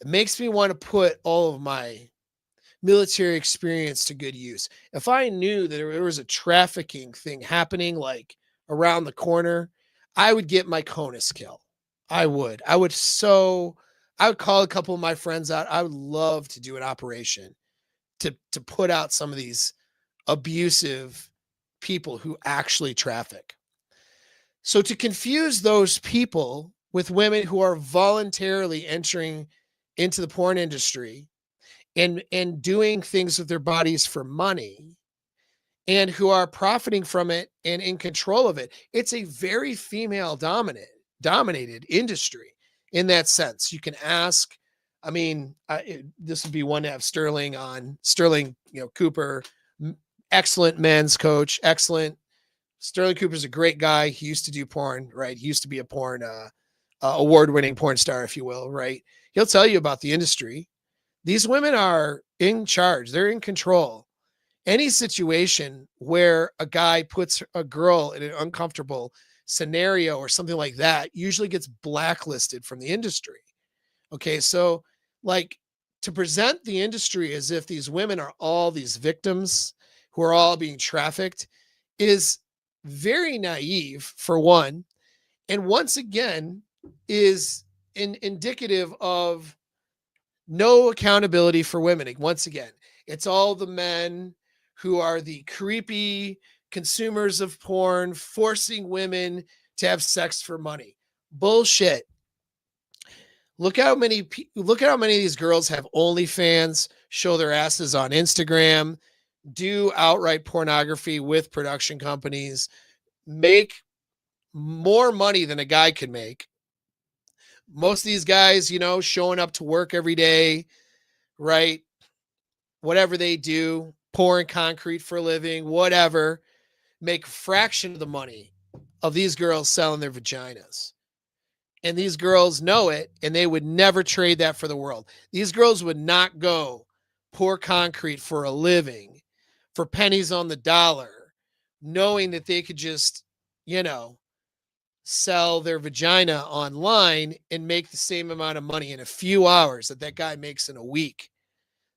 It makes me want to put all of my military experience to good use. If I knew that there was a trafficking thing happening like around the corner, I would get my CONUS kill. I would. I would call a couple of my friends out. I would love to do an operation to put out some of these abusive people who actually traffic. So to confuse those people with women who are voluntarily entering into the porn industry and doing things with their bodies for money and who are profiting from it and in control of it, it's a very female dominated industry in that sense. You can ask, I mean, this would be one to have Sterling on. Sterling, Cooper, excellent men's coach, excellent. Sterling Cooper's a great guy. He used to do porn, right? He used to be a porn award-winning porn star, if you will, right? He'll tell you about the industry. These women are in charge. They're in control. Any situation where a guy puts a girl in an uncomfortable scenario or something like that usually gets blacklisted from the industry. Okay, so like to present the industry as if these women are all these victims who are all being trafficked is very naive, for one, and once again is indicative of no accountability for women. Once again, it's all the men who are the creepy consumers of porn, forcing women to have sex for money. Bullshit. Look at how many of these girls have OnlyFans, show their asses on Instagram, do outright pornography with production companies, make more money than a guy can make. Most of these guys, showing up to work every day, right? Whatever they do, pouring concrete for a living, whatever, make a fraction of the money of these girls selling their vaginas. And these girls know it, and they would never trade that for the world. These girls would not go pour concrete for a living for pennies on the dollar, knowing that they could just, sell their vagina online and make the same amount of money in a few hours that guy makes in a week.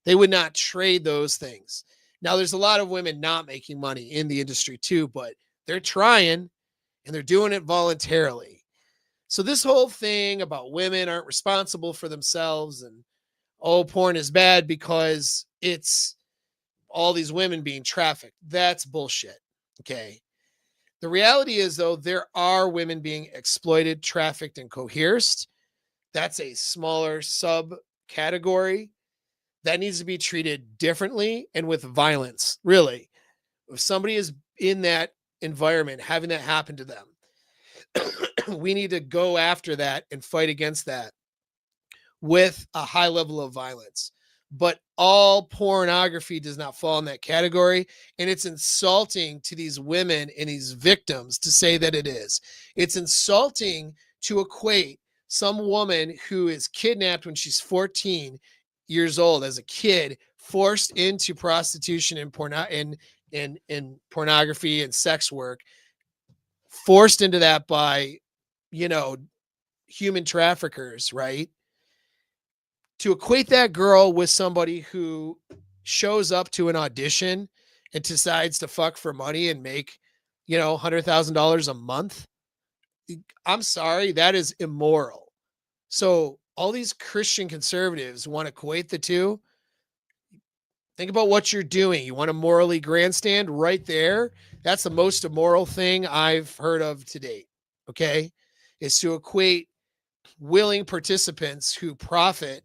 They would not trade those things. Now, there's a lot of women not making money in the industry too, but they're trying and they're doing it voluntarily. So this whole thing about women aren't responsible for themselves and, porn is bad because it's all these women being trafficked, that's bullshit. Okay. The reality is, though, there are women being exploited, trafficked, and coerced. That's a smaller subcategory that needs to be treated differently and with violence. Really, if somebody is in that environment, having that happen to them, we need to go after that and fight against that with a high level of violence. But all pornography does not fall in that category. And it's insulting to these women and these victims to say that it is. It's insulting to equate some woman who is kidnapped when she's 14 years old as a kid, forced into prostitution and pornography and sex work, forced into that by, human traffickers, right? To equate that girl with somebody who shows up to an audition and decides to fuck for money and make, $100,000 a month, I'm sorry, that is immoral. So all these Christian conservatives want to equate the two. Think about what you're doing. You want to morally grandstand right there? That's the most immoral thing I've heard of to date. Okay. Is to equate willing participants who profit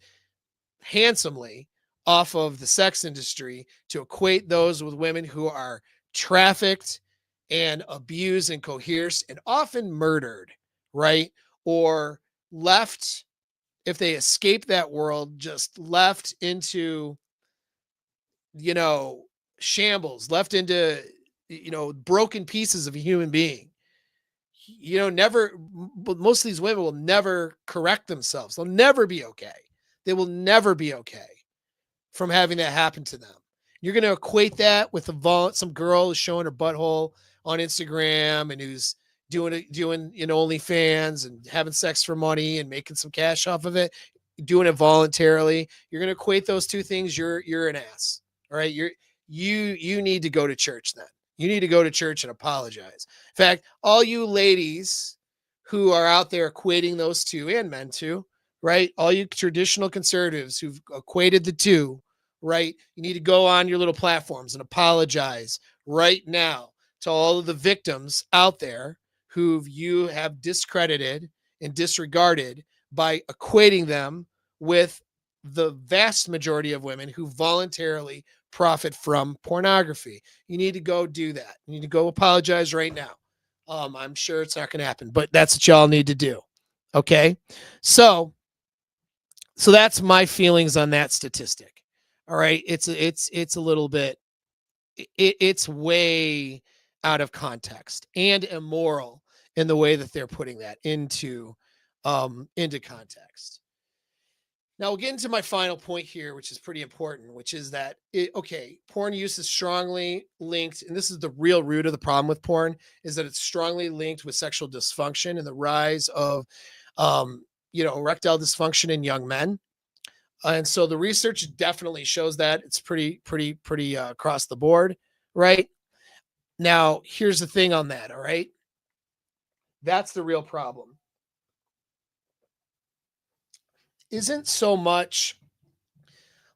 handsomely off of the sex industry, to equate those with women who are trafficked and abused and coerced and often murdered, right? Or left, if they escape that world, just left into, shambles, left into, broken pieces of a human being. Never, most of these women will never correct themselves. They'll never be okay. They will never be okay from having that happen to them. You're going to equate that with some girl who's showing her butthole on Instagram and who's doing OnlyFans and having sex for money and making some cash off of it, doing it voluntarily. You're going to equate those two things. You're an ass. All right. You need to go to church then. You need to go to church and apologize. In fact, all you ladies who are out there equating those two, and men too, right? All you traditional conservatives who've equated the two, right? You need to go on your little platforms and apologize right now to all of the victims out there who you have discredited and disregarded by equating them with the vast majority of women who voluntarily profit from pornography. You need to go do that. You need to go apologize right now. I'm sure it's not going to happen, but that's what y'all need to do. Okay. So that's my feelings on that statistic. All right. It's a little bit, it's way out of context and immoral in the way that they're putting that into context. Now we'll get into my final point here, which is pretty important, which is that, porn use is strongly linked, and this is the real root of the problem with porn, is that it's strongly linked with sexual dysfunction and the rise of, erectile dysfunction in young men. And so the research definitely shows that. It's pretty across the board, right? Now, here's the thing on that, all right? That's the real problem. Isn't so much,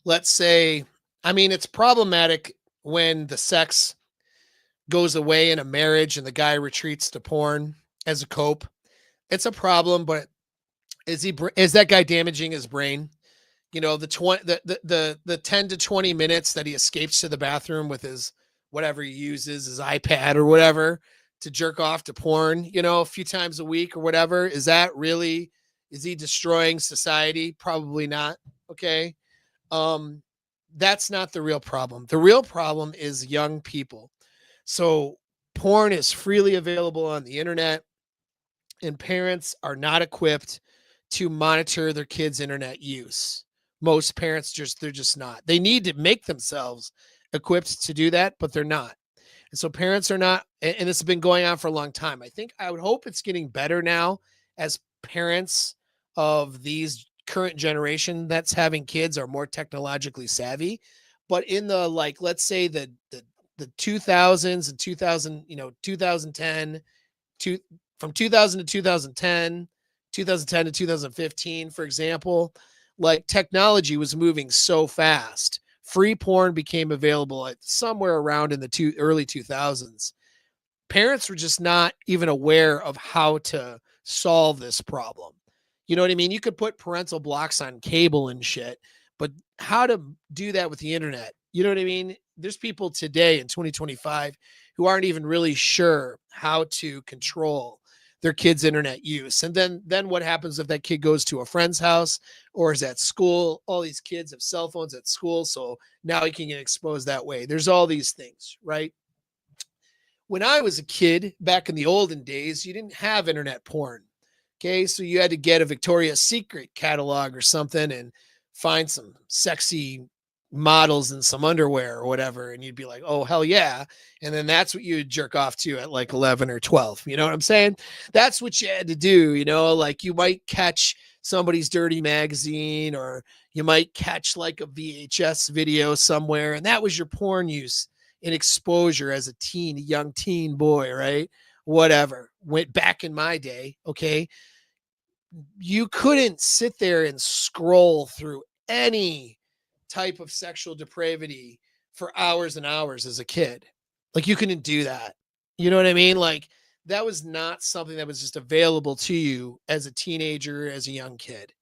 let's say, it's problematic when the sex goes away in a marriage and the guy retreats to porn as a cope. It's a problem, but is that guy damaging his brain? The 10 to 20 minutes that he escapes to the bathroom with his whatever he uses, his iPad or whatever, to jerk off to porn, a few times a week or whatever. Is he destroying society? Probably not. Okay. That's not the real problem. The real problem is young people. So porn is freely available on the internet, and parents are not equipped to monitor their kids' internet use. Most parents they're just not. They need to make themselves equipped to do that, but they're not. And so parents are not, and this has been going on for a long time. I would hope it's getting better now as parents of these current generation that's having kids are more technologically savvy. But in the, let's say the 2000s and 2010, from 2000 to 2010, 2010 to 2015, for example, technology was moving so fast. Free porn became available at somewhere around in the early 2000s. Parents were just not even aware of how to solve this problem. You know what I mean? You could put parental blocks on cable and shit, but how to do that with the internet? You know what I mean? There's people today in 2025 who aren't even really sure how to control their kids' internet use. And then what happens if that kid goes to a friend's house or is at school? All these kids have cell phones at school, so now he can get exposed that way. There's all these things, right? When I was a kid, back in the olden days, you didn't have internet porn. Okay, so you had to get a Victoria's Secret catalog or something and find some sexy models in some underwear or whatever, and you'd be like, oh, hell yeah. And then that's what you would jerk off to at 11 or 12. You know what I'm saying? That's what you had to do. You might catch somebody's dirty magazine, or, You might catch like a VHS video somewhere, and that was your porn use and exposure as a young teen boy, right? Whatever. Went back in my day, okay? You couldn't sit there and scroll through any type of sexual depravity for hours and hours as a kid. Like you couldn't do that. You know what I mean? Like that was not something that was just available to you as a teenager, as a young kid.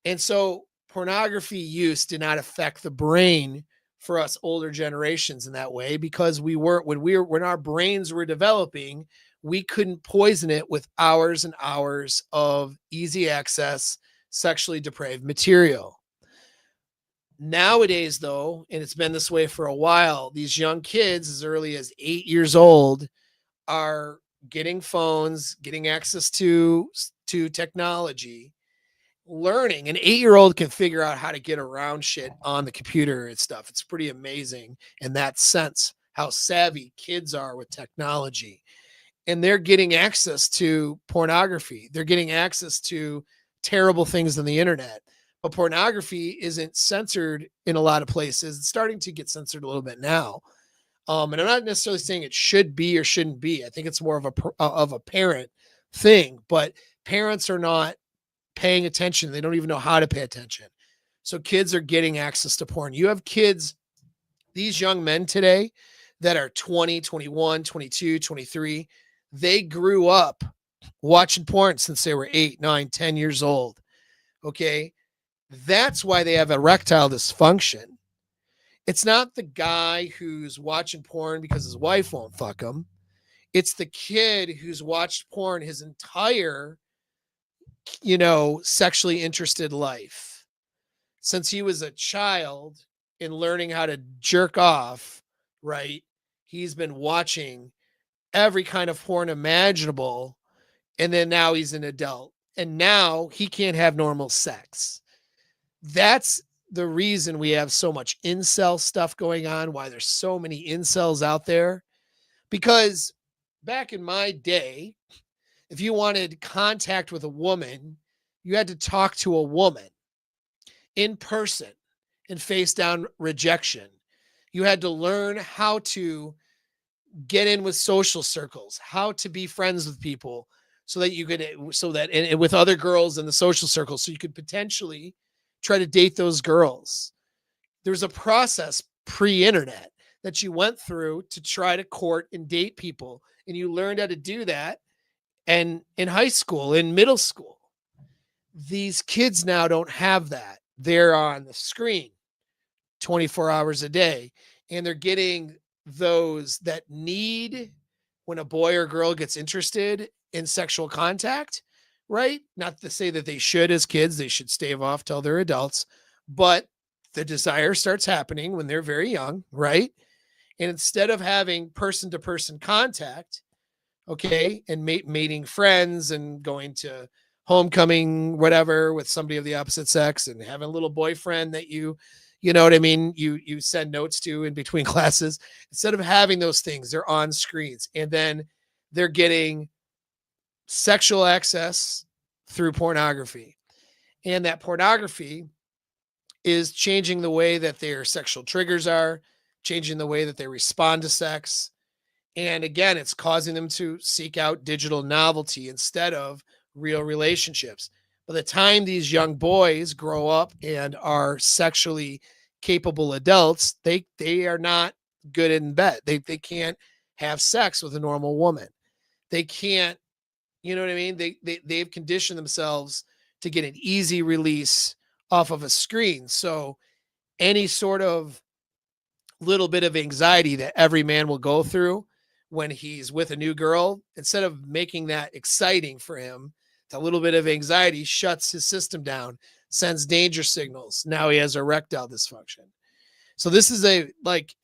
And so pornography use did not affect the brain for us older generations in that way because when our brains were developing, we couldn't poison it with hours and hours of easy access, sexually depraved material. Nowadays, though, and it's been this way for a while, these young kids as early as 8 years old are getting phones, getting access to technology, learning. An 8-year-old can figure out how to get around shit on the computer and stuff. It's pretty amazing in that sense, how savvy kids are with technology. And they're getting access to pornography. They're getting access to terrible things on the internet. But pornography isn't censored in a lot of places. It's starting to get censored a little bit now. And I'm not necessarily saying it should be or shouldn't be. I think it's more of a parent thing. But parents are not paying attention. They don't even know how to pay attention. So kids are getting access to porn. You have kids, these young men today that are 20, 21, 22, 23. They grew up watching porn since they were 8, 9, 10 years old. Okay. That's why they have erectile dysfunction. It's not the guy who's watching porn because his wife won't fuck him. It's the kid who's watched porn his entire, sexually interested life. Since he was a child and learning how to jerk off, right? He's been watching every kind of porn imaginable. And then now he's an adult. And now he can't have normal sex. That's the reason we have so much incel stuff going on, why there's so many incels out there. Because back in my day, if you wanted contact with a woman, you had to talk to a woman in person and face down rejection. You had to learn how to get in with social circles, how to be friends with people so that you could, and with other girls in the social circle, so you could potentially try to date those girls. There's a process pre-internet that you went through to try to court and date people. And you learned how to do that. And in high school, in middle school, these kids now don't have that. They're on the screen 24 hours a day, and they're getting those that need when a boy or girl gets interested in sexual contact, right? Not to say that they should as kids, they should stave off till they're adults, but the desire starts happening when they're very young, right? And instead of having person to person contact, okay, and mating friends and going to homecoming, whatever, with somebody of the opposite sex and having a little boyfriend that you know what I mean? You send notes to in between classes. Instead of having those things, they're on screens, and then they're getting sexual access through pornography. And that pornography is changing the way that their sexual triggers are, changing the way that they respond to sex. And again, it's causing them to seek out digital novelty instead of real relationships. By the time these young boys grow up and are sexually capable adults, they are not good in bed. They can't have sex with a normal woman. They can't, you know what I mean? They've conditioned themselves to get an easy release off of a screen. So any sort of little bit of anxiety that every man will go through when he's with a new girl, instead of making that exciting for him, a little bit of anxiety shuts his system down, sends danger signals. Now he has erectile dysfunction. So this is an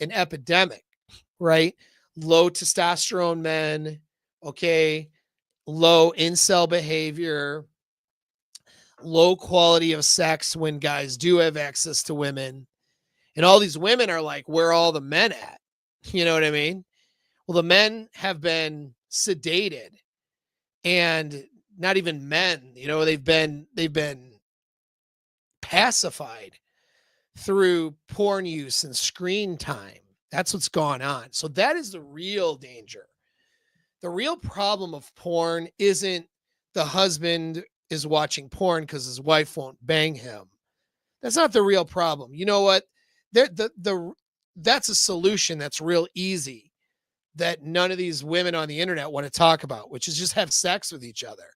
epidemic, right? Low testosterone men, okay, low incel behavior, low quality of sex when guys do have access to women. And all these women are like, where are all the men at? You know what I mean? Well, the men have been sedated, and not even men, they've been pacified through porn use and screen time. That's what's gone on. So that is the real danger. The real problem of porn isn't the husband is watching porn because his wife won't bang him. That's not the real problem. You know what? That's a solution that's real easy that none of these women on the internet want to talk about, which is just have sex with each other.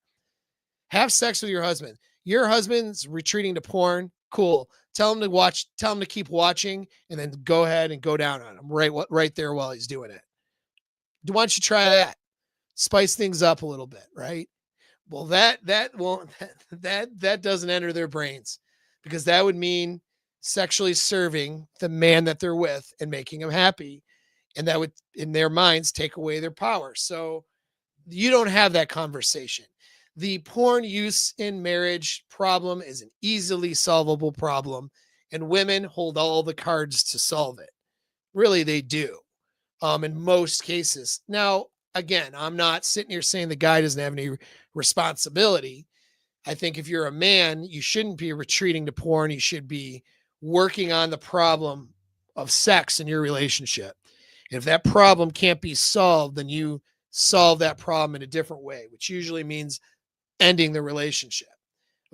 Have sex with your husband. Your husband's retreating to porn. Cool. Tell him to watch, tell him to keep watching, and then go ahead and go down on him right there while he's doing it. Why don't you try that? Spice things up a little bit, right? Well, that won't that doesn't enter their brains, because that would mean sexually serving the man that they're with and making him happy, and that would, in their minds, take away their power. So you don't have that conversation. The porn use in marriage problem is an easily solvable problem, and women hold all the cards to solve it. Really, they do. In most cases. Now, again, I'm not sitting here saying the guy doesn't have any responsibility. I think if you're a man, you shouldn't be retreating to porn. You should be working on the problem of sex in your relationship. And if that problem can't be solved, then you solve that problem in a different way, which usually means ending the relationship.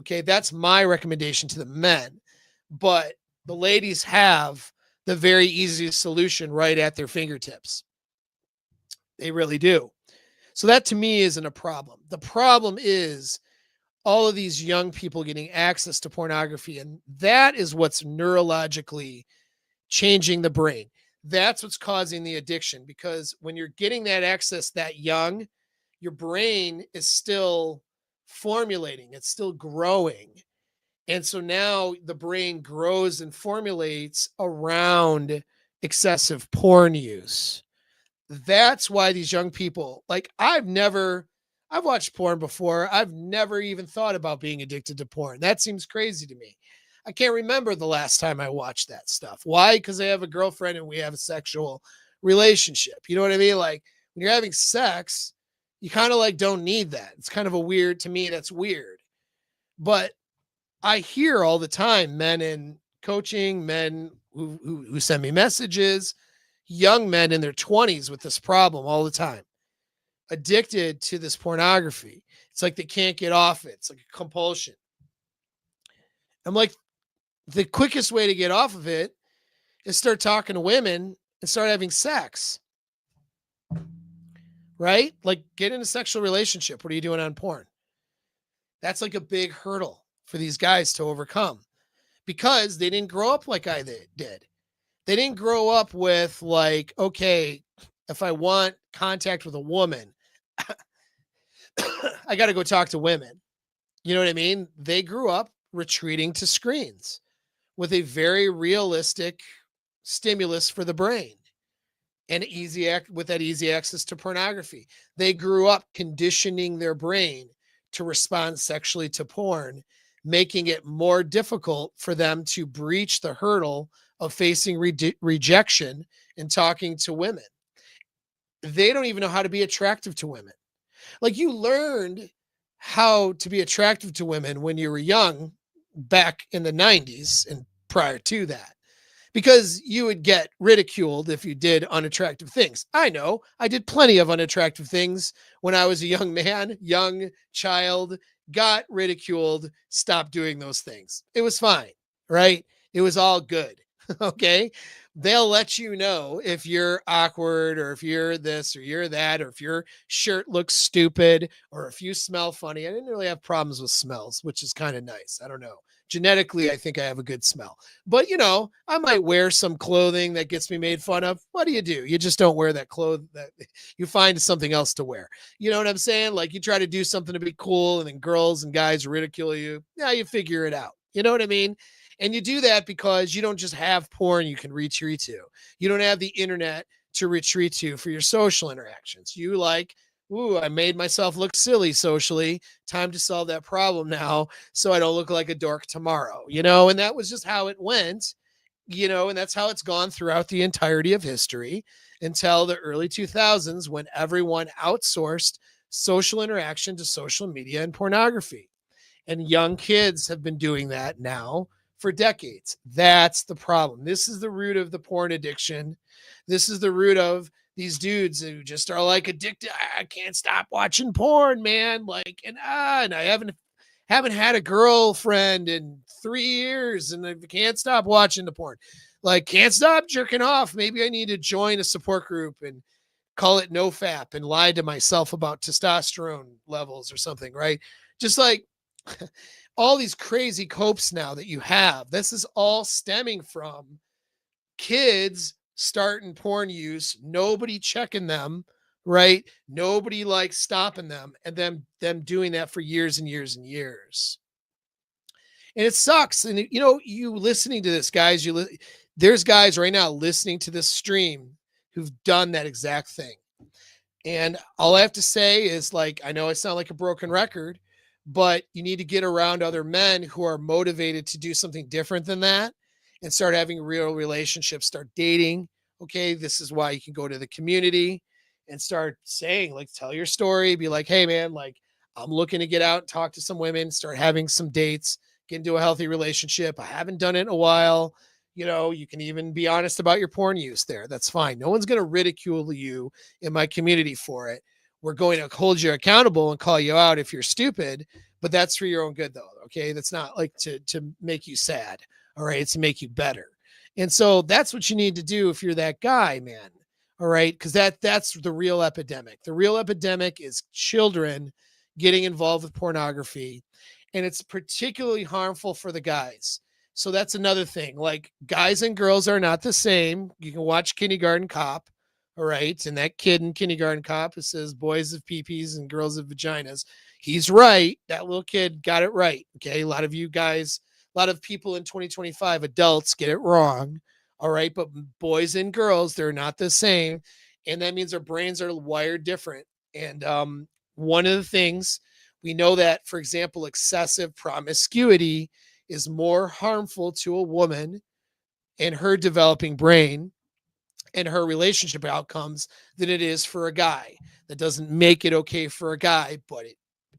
Okay, that's my recommendation to the men. But the ladies have the very easiest solution right at their fingertips. They really do. So that to me isn't a problem. The problem is all of these young people getting access to pornography, and that is what's neurologically changing the brain. That's what's causing the addiction, because when you're getting that access that young, your brain is still formulating, it's still growing. And so now the brain grows and formulates around excessive porn use. That's why these young people, like I've watched porn before. I've never even thought about being addicted to porn. That seems crazy to me. I can't remember the last time I watched that stuff. Why? Because I have a girlfriend and we have a sexual relationship. You know what I mean? Like when you're having sex, you kind of like don't need that. It's kind of a weird, to me, that's weird. But I hear all the time men in coaching, men who send me messages, young men in their 20s with this problem all the time, addicted to this pornography. It's like they can't get off it. It's like a compulsion. I'm like, the quickest way to get off of it is start talking to women and start having sex. Right? Like get in a sexual relationship. What are you doing on porn? That's like a big hurdle for these guys to overcome, because they didn't grow up like I did. They didn't grow up with like, okay, if I want contact with a woman, I got to go talk to women. You know what I mean? They grew up retreating to screens with a very realistic stimulus for the brain and with that easy access to pornography. They grew up conditioning their brain to respond sexually to porn, making it more difficult for them to breach the hurdle of facing rejection and talking to women. They don't even know how to be attractive to women. Like you learned how to be attractive to women when you were young back in the 90s and prior to that, because you would get ridiculed if you did unattractive things. I know I did plenty of unattractive things when I was a young man, young child, got ridiculed, stopped doing those things. It was fine, right? It was all good. Okay. They'll let you know if you're awkward or if you're this or you're that, or if your shirt looks stupid or if you smell funny. I didn't really have problems with smells, which is kind of nice. I don't know. Genetically, I think I have a good smell, but you know, I might wear some clothing that gets me made fun of. What do? You just don't wear that clothes that you find something else to wear. You know what I'm saying? Like you try to do something to be cool and then girls and guys ridicule you. Yeah, you figure it out. You know what I mean? And you do that because you don't just have porn you can retreat to. You don't have the internet to retreat to for your social interactions. You like, ooh, I made myself look silly socially. Time to solve that problem now so I don't look like a dork tomorrow, you know? And that was just how it went, you know, and that's how it's gone throughout the entirety of history until the early 2000s when everyone outsourced social interaction to social media and pornography. And young kids have been doing that now for decades. That's the problem. This is the root of the porn addiction. This is the root of these dudes who just are like addicted. I can't stop watching porn, man. Like, and I haven't had a girlfriend in 3 years and I can't stop watching the porn. Like, can't stop jerking off. Maybe I need to join a support group and call it NoFap and lie to myself about testosterone levels or something, right? Just like all these crazy copes now that you have, this is all stemming from kids starting porn use, nobody checking them, right? Nobody like stopping them, and them doing that for years and years and years. And it sucks. And you listening to this, guys, there's guys right now listening to this stream who've done that exact thing. And all I have to say is, like, I know I sound like a broken record, but you need to get around other men who are motivated to do something different than that and start having real relationships, start dating. Okay. This is why you can go to the community and start saying, like, tell your story, be like, hey man, like, I'm looking to get out and talk to some women, start having some dates, get into a healthy relationship. I haven't done it in a while. You can even be honest about your porn use there. That's fine. No one's going to ridicule you in my community for it. We're going to hold you accountable and call you out if you're stupid, but that's for your own good though. Okay. That's not like to make you sad. All right. It's to make you better. And so that's what you need to do if you're that guy, man. All right. Cause that's the real epidemic. The real epidemic is children getting involved with pornography, and it's particularly harmful for the guys. So that's another thing. Like, guys and girls are not the same. You can watch Kindergarten Cop. All right. And that kid in Kindergarten Cop who says boys have peepees and girls have vaginas. He's right. That little kid got it right. Okay. A lot of you guys, a lot of people in 2025, adults, get it wrong. All right. But boys and girls, they're not the same. And that means our brains are wired different. And one of the things we know that, for example, excessive promiscuity is more harmful to a woman and her developing brain and her relationship outcomes than it is for a guy. That doesn't make it okay for a guy, but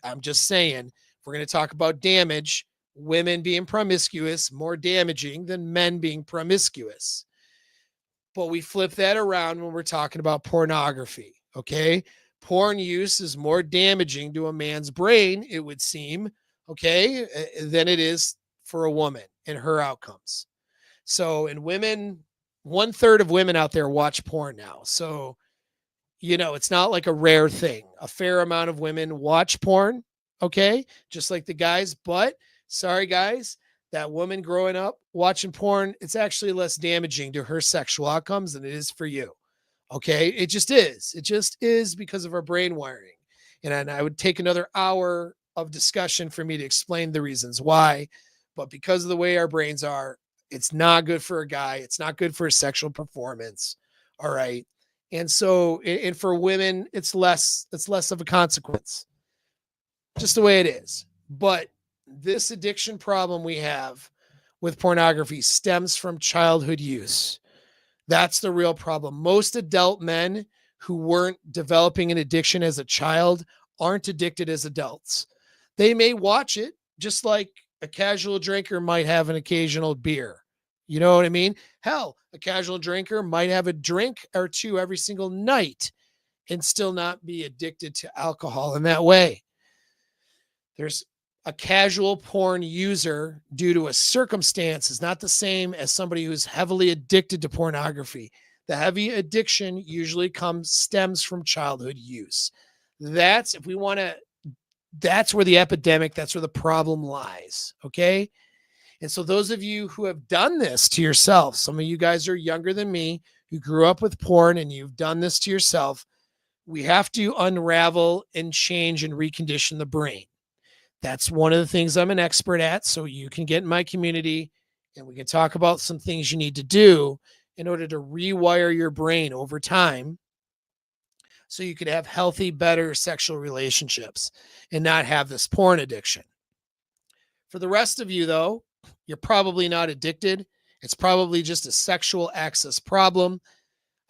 I'm just saying, if we're going to talk about damage, women being promiscuous, more damaging than men being promiscuous. But we flip that around when we're talking about pornography, okay? Porn use is more damaging to a man's brain, it would seem, okay, than it is for a woman and her outcomes. So, in women, 1/3 of women out there watch porn now. So, it's not like a rare thing. A fair amount of women watch porn, okay, just like the guys. But sorry, guys, that woman growing up watching porn, it's actually less damaging to her sexual outcomes than it is for you. Okay, it just is. It just is because of our brain wiring. And I would take another hour of discussion for me to explain the reasons why. But because of the way our brains are, it's not good for a guy. It's not good for his sexual performance. All right. And so, and for women, it's less of a consequence, just the way it is. But this addiction problem we have with pornography stems from childhood use. That's the real problem. Most adult men who weren't developing an addiction as a child aren't addicted as adults. They may watch it just like a casual drinker might have an occasional beer. You know what I mean? Hell, a casual drinker might have a drink or two every single night and still not be addicted to alcohol in that way. There's a casual porn user due to a circumstance is not the same as somebody who's heavily addicted to pornography. The heavy addiction usually stems from childhood use. That's that's where the epidemic, that's where the problem lies. Okay. And so those of you who have done this to yourself, some of you guys are younger than me who grew up with porn and you've done this to yourself. We have to unravel and change and recondition the brain. That's one of the things I'm an expert at. So you can get in my community and we can talk about some things you need to do in order to rewire your brain over time so you could have healthy, better sexual relationships and not have this porn addiction. For the rest of you, though, you're probably not addicted. It's probably just a sexual access problem.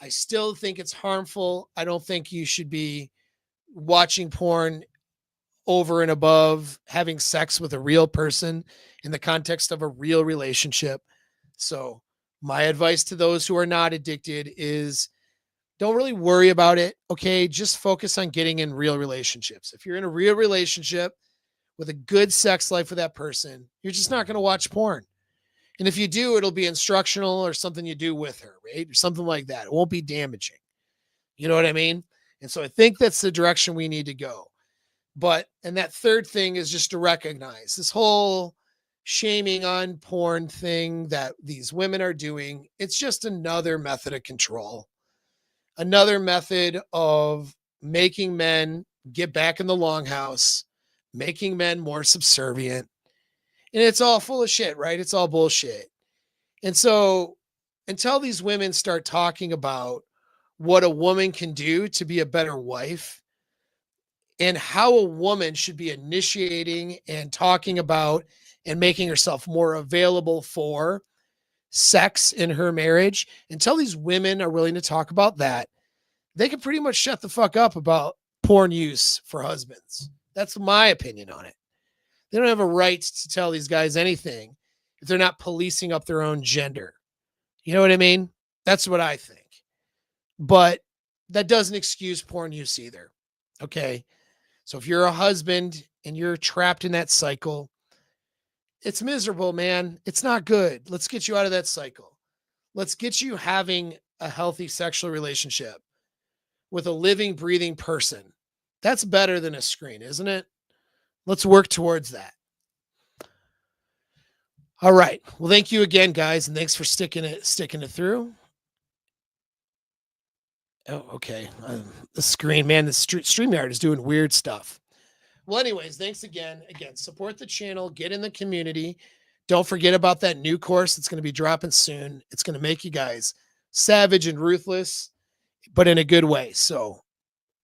I still think it's harmful. I don't think you should be watching porn over and above having sex with a real person in the context of a real relationship. So my advice to those who are not addicted is don't really worry about it. Okay. Just focus on getting in real relationships. If you're in a real relationship with a good sex life with that person, you're just not going to watch porn. And if you do, it'll be instructional or something you do with her, right? Or something like that. It won't be damaging. You know what I mean? And so I think that's the direction we need to go. And that third thing is just to recognize this whole shaming on porn thing that these women are doing. It's just another method of control, another method of making men get back in the longhouse, making men more subservient. And it's all full of shit, right? It's all bullshit. And so until these women start talking about what a woman can do to be a better wife, and how a woman should be initiating and talking about and making herself more available for sex in her marriage, until these women are willing to talk about that, they can pretty much shut the fuck up about porn use for husbands. That's my opinion on it. They don't have a right to tell these guys anything if they're not policing up their own gender. You know what I mean? That's what I think. But that doesn't excuse porn use either. Okay. So if you're a husband and you're trapped in that cycle, it's miserable, man. It's not good. Let's get you out of that cycle. Let's get you having a healthy sexual relationship with a living, breathing person. That's better than a screen, isn't it? Let's work towards that. All right. Well, thank you again, guys, and thanks for sticking it through. Oh, okay. The screen, man, the StreamYard is doing weird stuff. Well, anyways, thanks again. Again, support the channel, get in the community. Don't forget about that new course. It's going to be dropping soon. It's going to make you guys savage and ruthless, but in a good way. So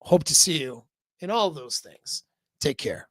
hope to see you in all of those things. Take care.